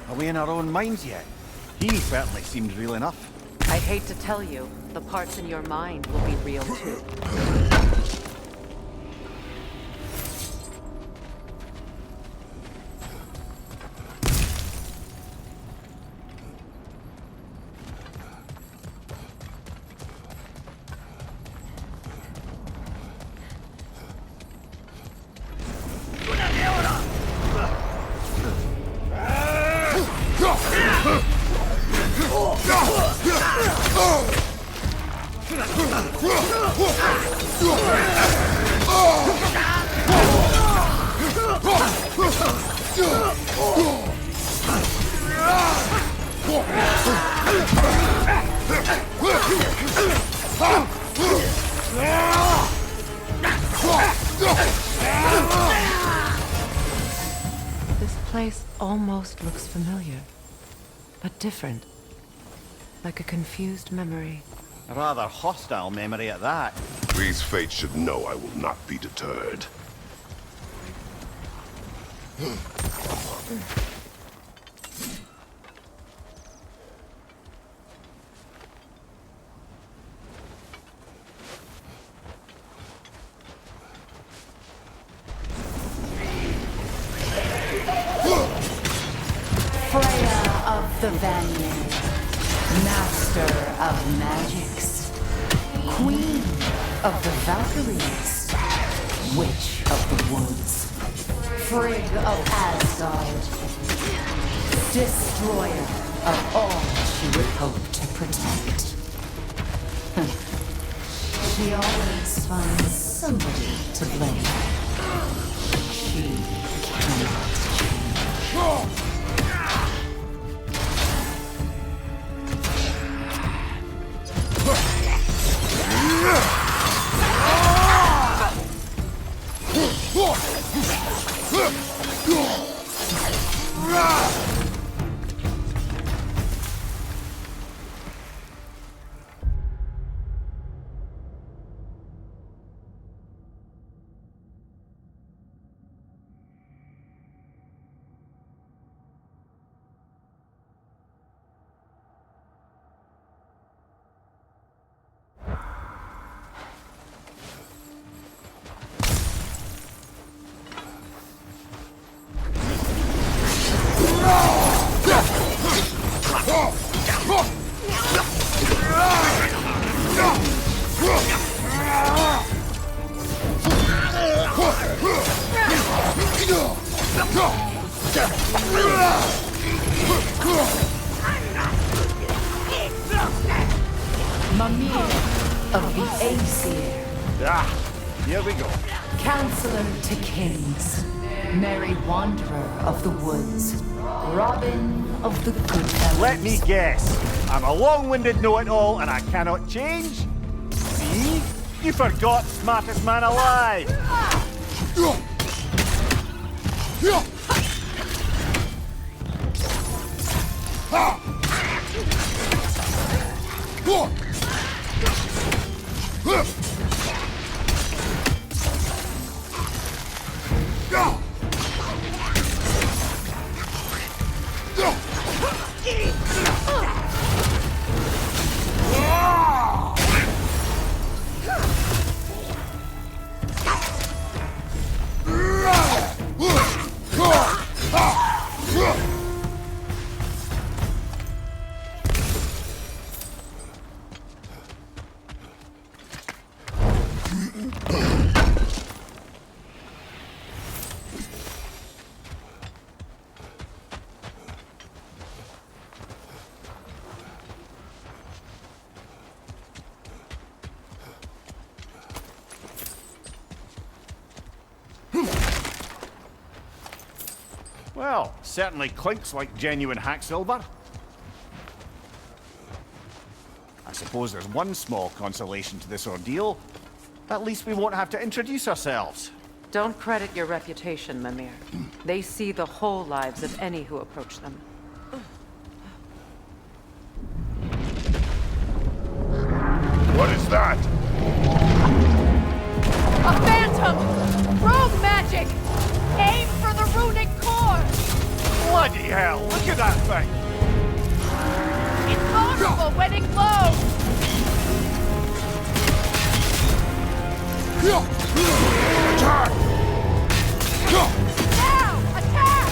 Are we in our own minds yet? He certainly seemed real enough. I'd hate to tell you, the parts in your mind will be real too. This place almost looks familiar, but different. Like a confused memory. A rather hostile memory at that. These fates should know I will not be deterred. Freya of the Vanir, master of magics, queen of the Valkyries, witch of the woods, Frigg of Asgard, destroyer of all she would hope to protect. She always finds somebody to blame. She cannot change. Mimir of the Aesir. Ah, here we go. Counselor to kings, merry wanderer of the woods, Robin of the good fellows. Let me guess. I'm a long-winded know-it-all and I cannot change? See? You forgot smartest man alive. Well, certainly clinks like genuine hack silver. I suppose there's one small consolation to this ordeal. At least we won't have to introduce ourselves. Don't credit your reputation, Mimir. They see the whole lives of any who approach them. What is that? A phantom! Rogue magic! Aim for the runic core! Bloody hell, look at that thing! It's vulnerable when it glows! Attack! Now! Attack!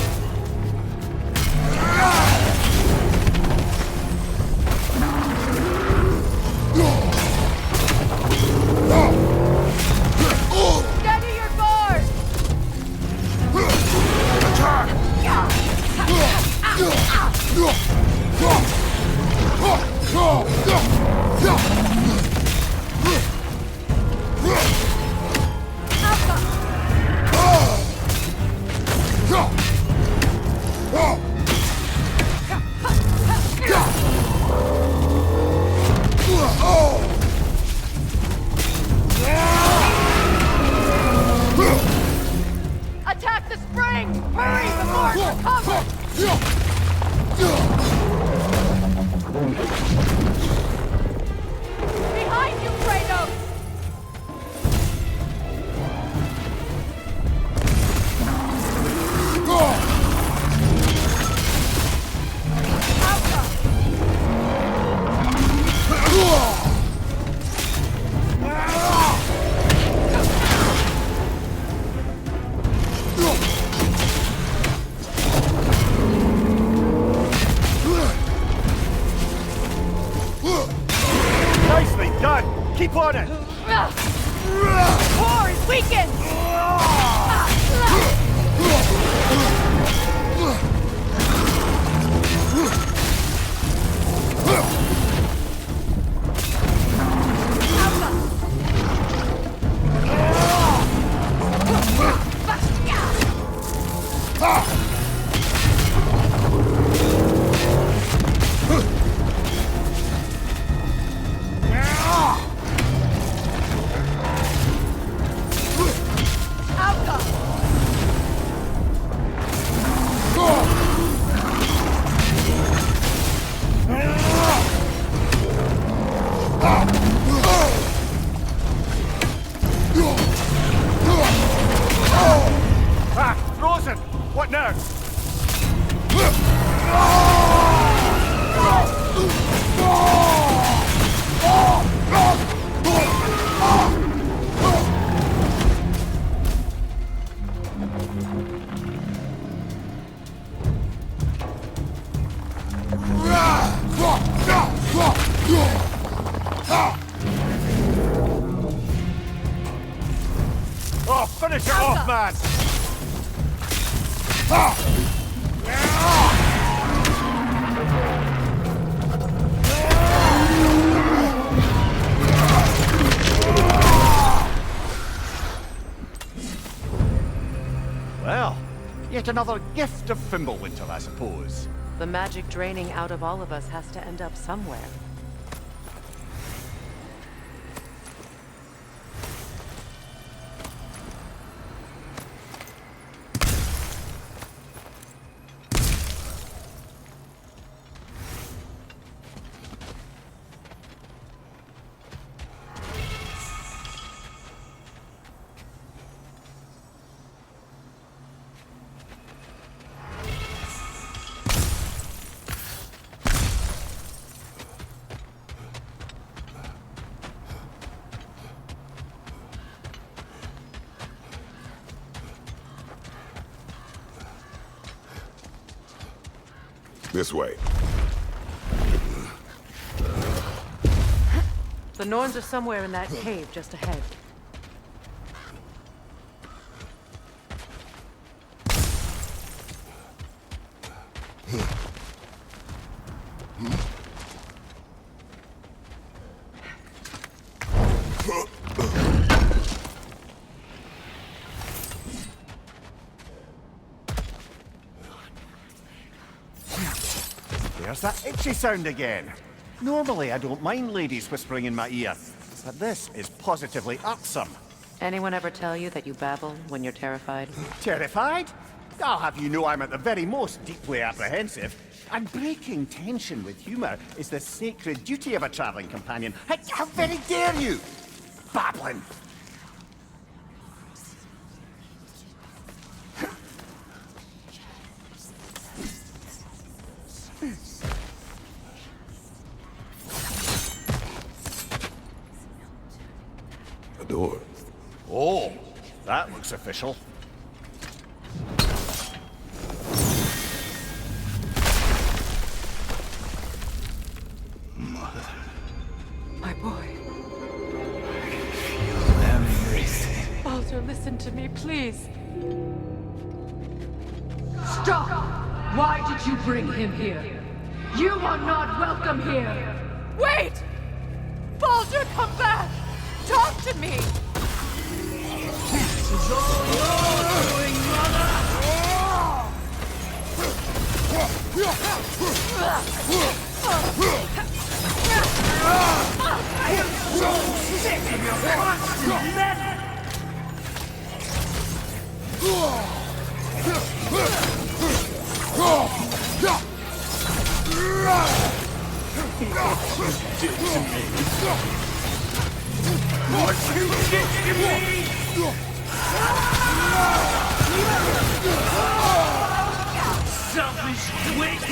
Steady your guard! Attack! Attack the spring! Hurry, the Norns recover! Behind you, Kratos! Nicely done! Keep on it! Core is weakened! Ah! Frozen! What now? Oh, finish it off, man! Well, yet another gift of Fimbulwinter, I suppose. The magic draining out of all of us has to end up somewhere. This way. The Norns are somewhere in that cave just ahead. There's that itchy sound again. Normally I don't mind ladies whispering in my ear, but this is positively irksome. Anyone ever tell you that you babble when you're terrified? Terrified? I'll have you know I'm at the very most deeply apprehensive. And breaking tension with humour is the sacred duty of a travelling companion. How very dare you! Babbling! A door. Oh, that looks official. My boy. Baldur, listen to me, please. Stop! Why did you bring him here? You are not welcome here! Wait! Baldur, come back! Talk to me! This is all your doing, mother! I am so sick of your constant meddling! What you did to me! Selfish twig!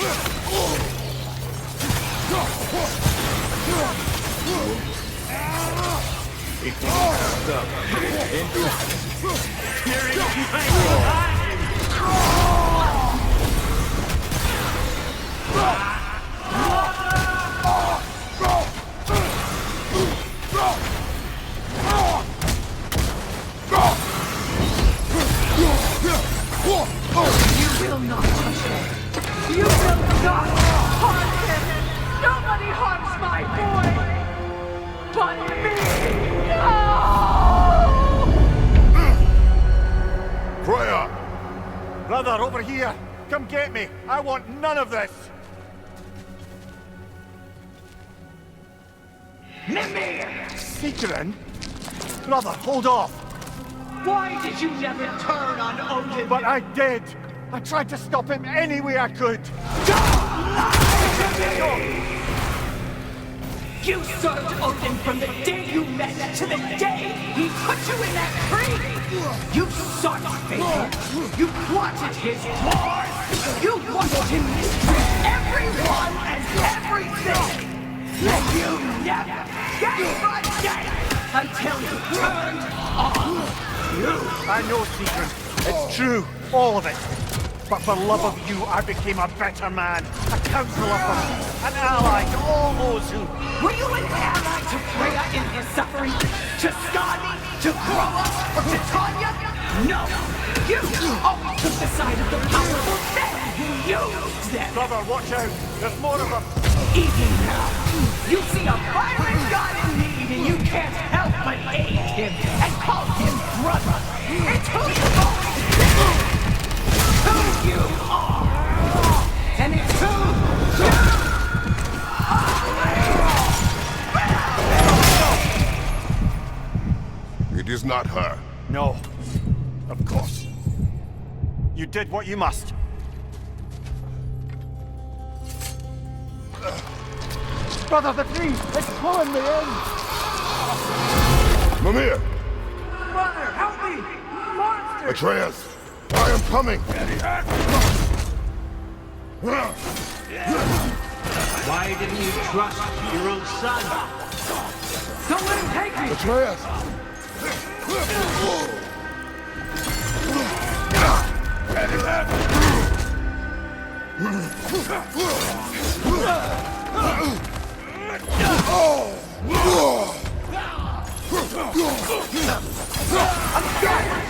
You will not touch him! You will not harm him! Nobody harms my boy! But me! No! Freya! Brother, over here! Come get me! I want none of this! Mimir! Secret? Brother, hold off! Why did you never turn on Odin? But I did! I tried to stop him any way I could! You served Odin from the day you met to the day he put you in that tree! You sought favor! You wanted his war! You wanted him to mistreat everyone and everything! And you never gave a damn until you turned on you! I know, Secret. It's true. All of it. But for love of you, I became a better man. A counselor for me. An ally to all those who... Were you an ally to Freya in her suffering? To Skadi? To Groa? Or to Tanya? No! You always took the side of the powerful, then you used them! Brother, watch out. There's more of them. Even now, you see a violent god in need and you can't help but aid him and call him brother. It's who you've always been! Who you are! And it's who you It is not her. No. Of course. You did what you must. Brother, the tree! It's pulling me in! Mimir! Brother, help me! Monster! Atreus! I am coming! Why didn't you trust your own son? Don't let him take me! Atreus!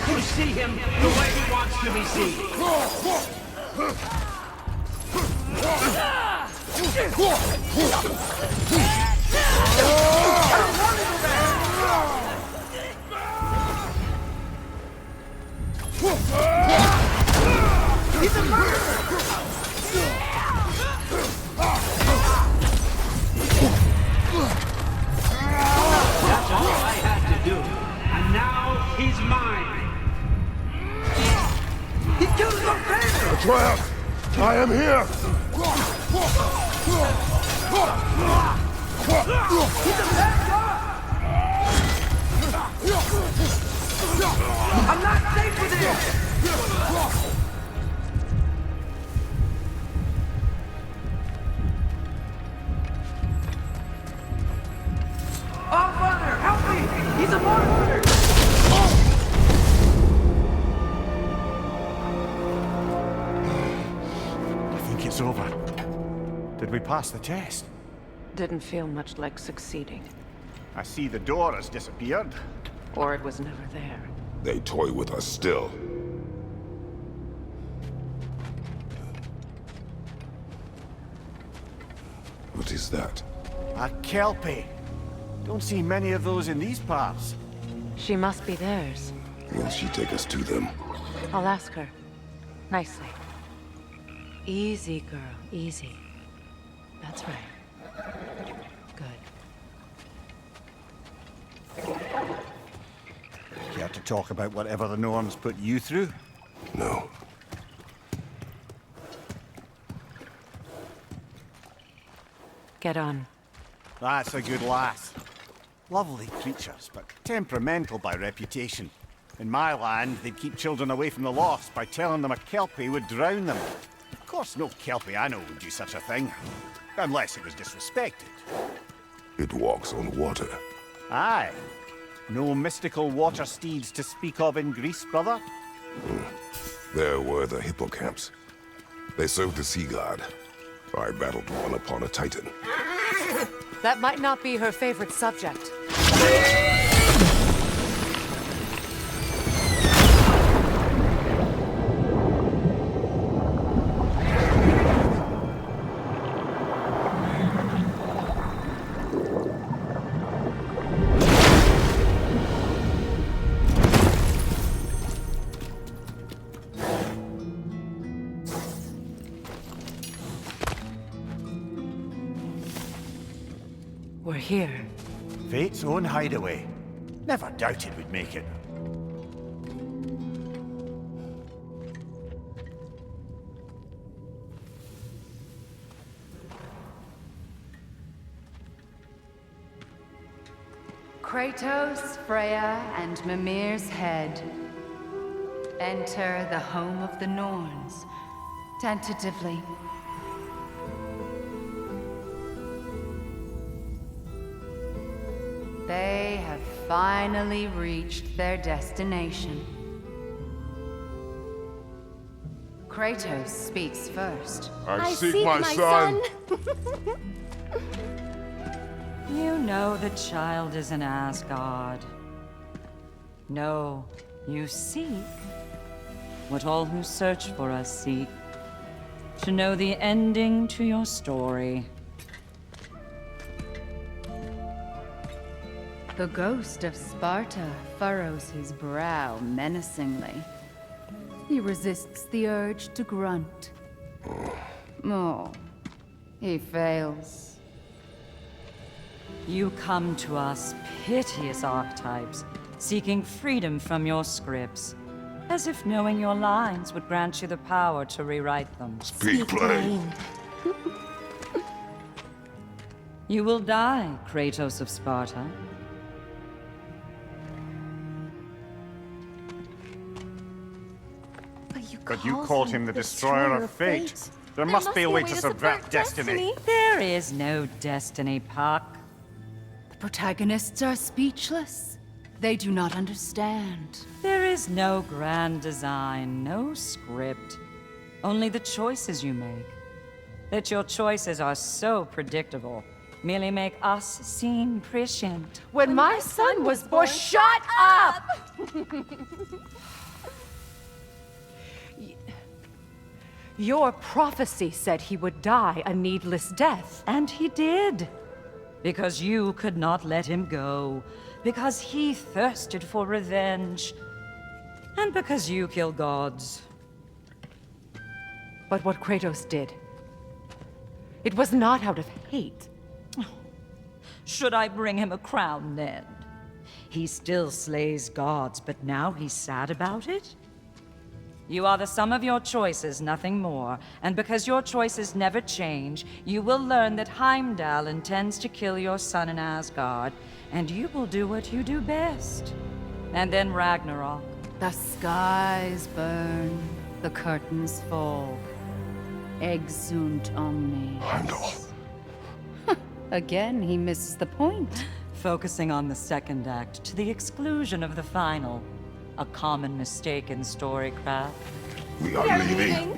You see him the way he wants to be seen. He's a murderer! That's all I had to do. And now he's mine. He killed your family! Atreus! I am here! He's a bad guy! I'm not safe with him! Oh, brother, help me! He's a monster! I think it's over. Did we pass the test? Didn't feel much like succeeding. I see the door has disappeared. Or it was never there. They toy with us still. What is that? A kelpie. Don't see many of those in these parts. She must be theirs. Will she take us to them? I'll ask her. Nicely. Easy, girl. Easy. That's right. Good. Care to talk about whatever the Norns put you through? No. Get on. That's a good lass. Lovely creatures, but temperamental by reputation. In my land, they'd keep children away from the lost by telling them a kelpie would drown them. Of course, no kelpie I know would do such a thing. Unless it was disrespected. It walks on water. Aye. No mystical water steeds to speak of in Greece, brother? There were the hippocamps. They served the sea god. I battled one upon a titan. That might not be her favorite subject. We're here. Fate's own hideaway. Never doubted we'd make it. Kratos, Freya, and Mimir's head. Enter the home of the Norns, tentatively. They have finally reached their destination. Kratos speaks first. I seek my son! You know the child is in Asgard. No, you seek what all who search for us seek. To know the ending to your story. The ghost of Sparta furrows his brow menacingly. He resists the urge to grunt. Oh, he fails. You come to us, piteous archetypes, seeking freedom from your scripts, as if knowing your lines would grant you the power to rewrite them. Speak plain. You will die, Kratos of Sparta. But you called him the Destroyer of Fate. There must be a way to subvert destiny. There is no destiny, Puck. The protagonists are speechless. They do not understand. There is no grand design, no script. Only the choices you make. That your choices are so predictable merely make us seem prescient. When my son was born, shut up! Your prophecy said he would die a needless death. And he did. Because you could not let him go. Because he thirsted for revenge. And because you kill gods. But what Kratos did, it was not out of hate. Should I bring him a crown then? He still slays gods, but now he's sad about it? You are the sum of your choices, nothing more. And because your choices never change, you will learn that Heimdall intends to kill your son in Asgard, and you will do what you do best. And then Ragnarok. The skies burn, the curtains fall. Exunt omnes. Heimdall. Again, he misses the point. Focusing on the second act to the exclusion of the final. A common mistake in storycraft. We are leaving.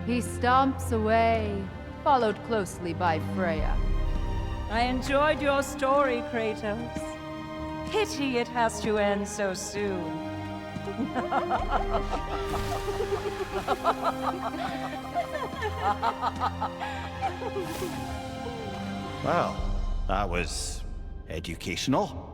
He stomps away, followed closely by Freya. I enjoyed your story, Kratos. Pity it has to end so soon. Well, that was educational.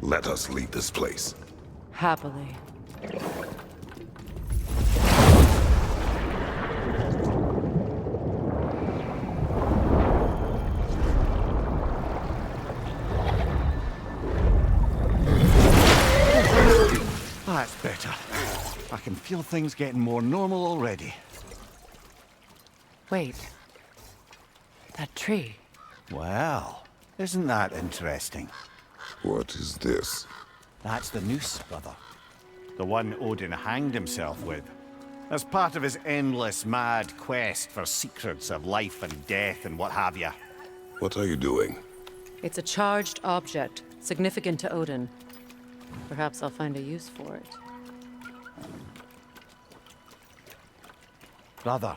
Let us leave this place. Happily. That's better. I can feel things getting more normal already. Wait. That tree. Well, isn't that interesting? What is this? That's the noose, brother. The one Odin hanged himself with. As part of his endless, mad quest for secrets of life and death and what have you. What are you doing? It's a charged object, significant to Odin. Perhaps I'll find a use for it. Brother,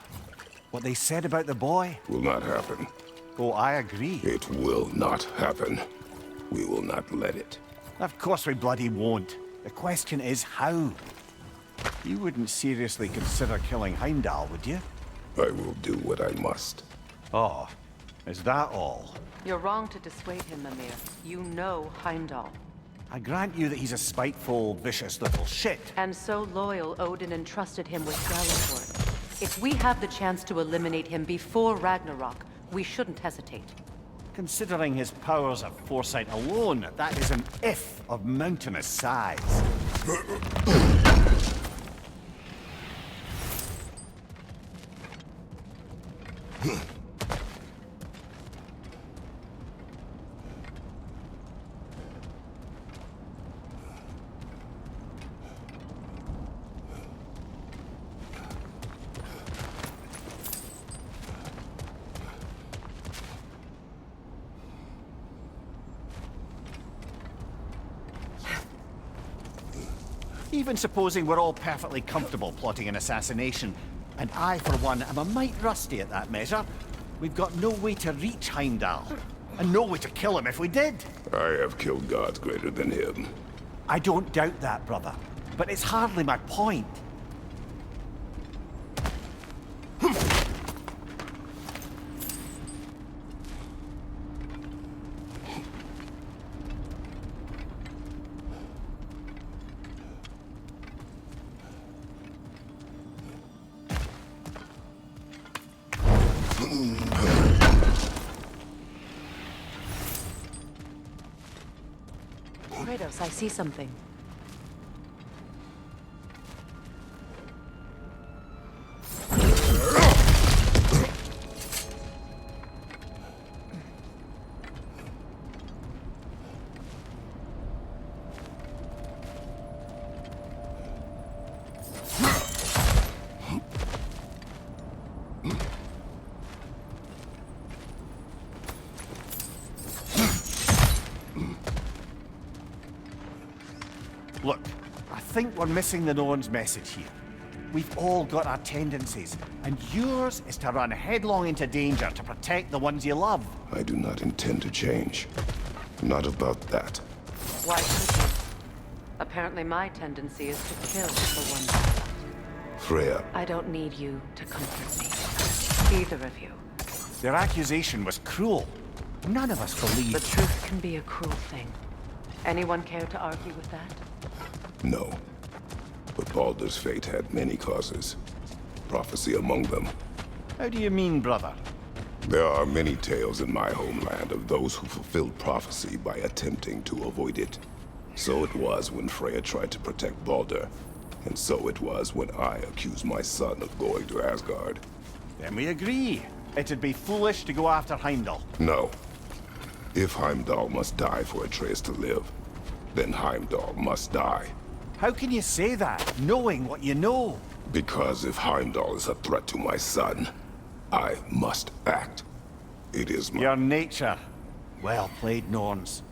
what they said about the boy? Will not happen. Oh, I agree. It will not happen. We will not let it. Of course we bloody won't. The question is how. You wouldn't seriously consider killing Heimdall, would you? I will do what I must. Oh, is that all? You're wrong to dissuade him, Mimir. You know Heimdall. I grant you that he's a spiteful, vicious little shit. And so loyal, Odin entrusted him with Galliford. If we have the chance to eliminate him before Ragnarok, we shouldn't hesitate. Considering his powers of foresight alone, that is an if of mountainous size. Even supposing we're all perfectly comfortable plotting an assassination, and I, for one, am a mite rusty at that measure, we've got no way to reach Heimdall, and no way to kill him if we did. I have killed gods greater than him. I don't doubt that, brother, but it's hardly my point. Kratos, I see something. Look, I think we're missing the Norns' message here. We've all got our tendencies, and yours is to run headlong into danger to protect the ones you love. I do not intend to change. Not about that. Why should you? Apparently my tendency is to kill the ones I love. Freya, I don't need you to comfort me. Either of you. Their accusation was cruel. None of us believe. The truth can be a cruel thing. Anyone care to argue with that? no. But Baldur's fate had many causes. Prophecy among them. How do you mean, brother? There are many tales in my homeland of those who fulfilled prophecy by attempting to avoid it. So it was when Freya tried to protect Baldur. And so it was when I accused my son of going to Asgard. Then we agree. It'd be foolish to go after Heimdall. No. If Heimdall must die for Atreus to live, then Heimdall must die. How can you say that, knowing what you know? Because if Heimdall is a threat to my son, I must act. It is my... Your nature. Well played, Norns.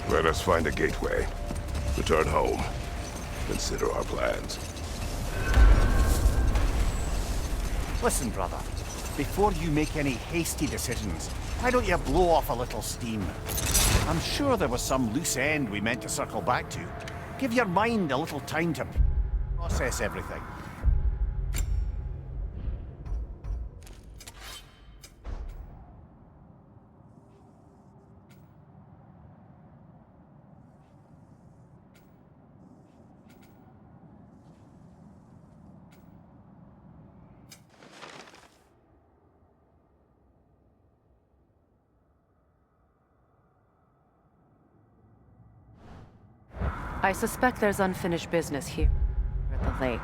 Let us find a gateway. Return home. Consider our plans. Listen, brother. Before you make any hasty decisions, why don't you blow off a little steam? I'm sure there was some loose end we meant to circle back to. Give your mind a little time to process everything. I suspect there's unfinished business here at the lake.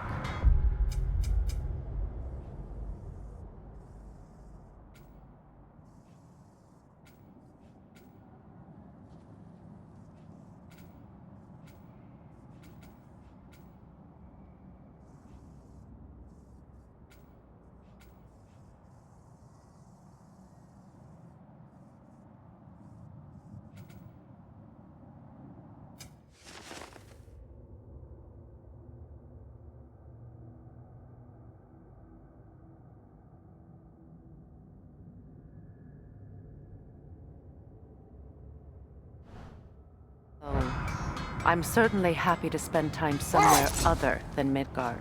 I'm certainly happy to spend time somewhere other than Midgard.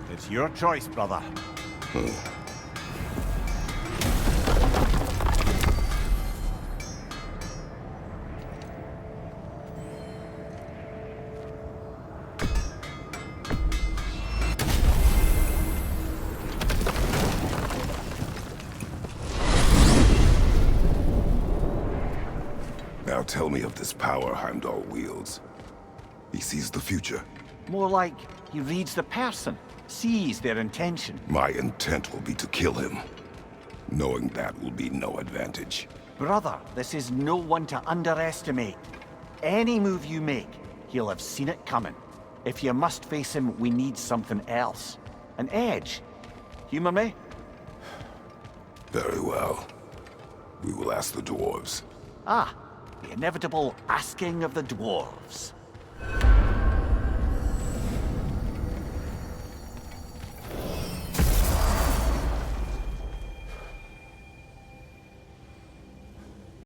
It's your choice, brother. Now tell me of this power Heimdall wields. He sees the future. More like he reads the person, sees their intention. My intent will be to kill him. Knowing that will be no advantage. Brother, this is no one to underestimate. Any move you make, he'll have seen it coming. If you must face him, we need something else. An edge. Humor me? Very well. We will ask the dwarves. Ah, the inevitable asking of the dwarves.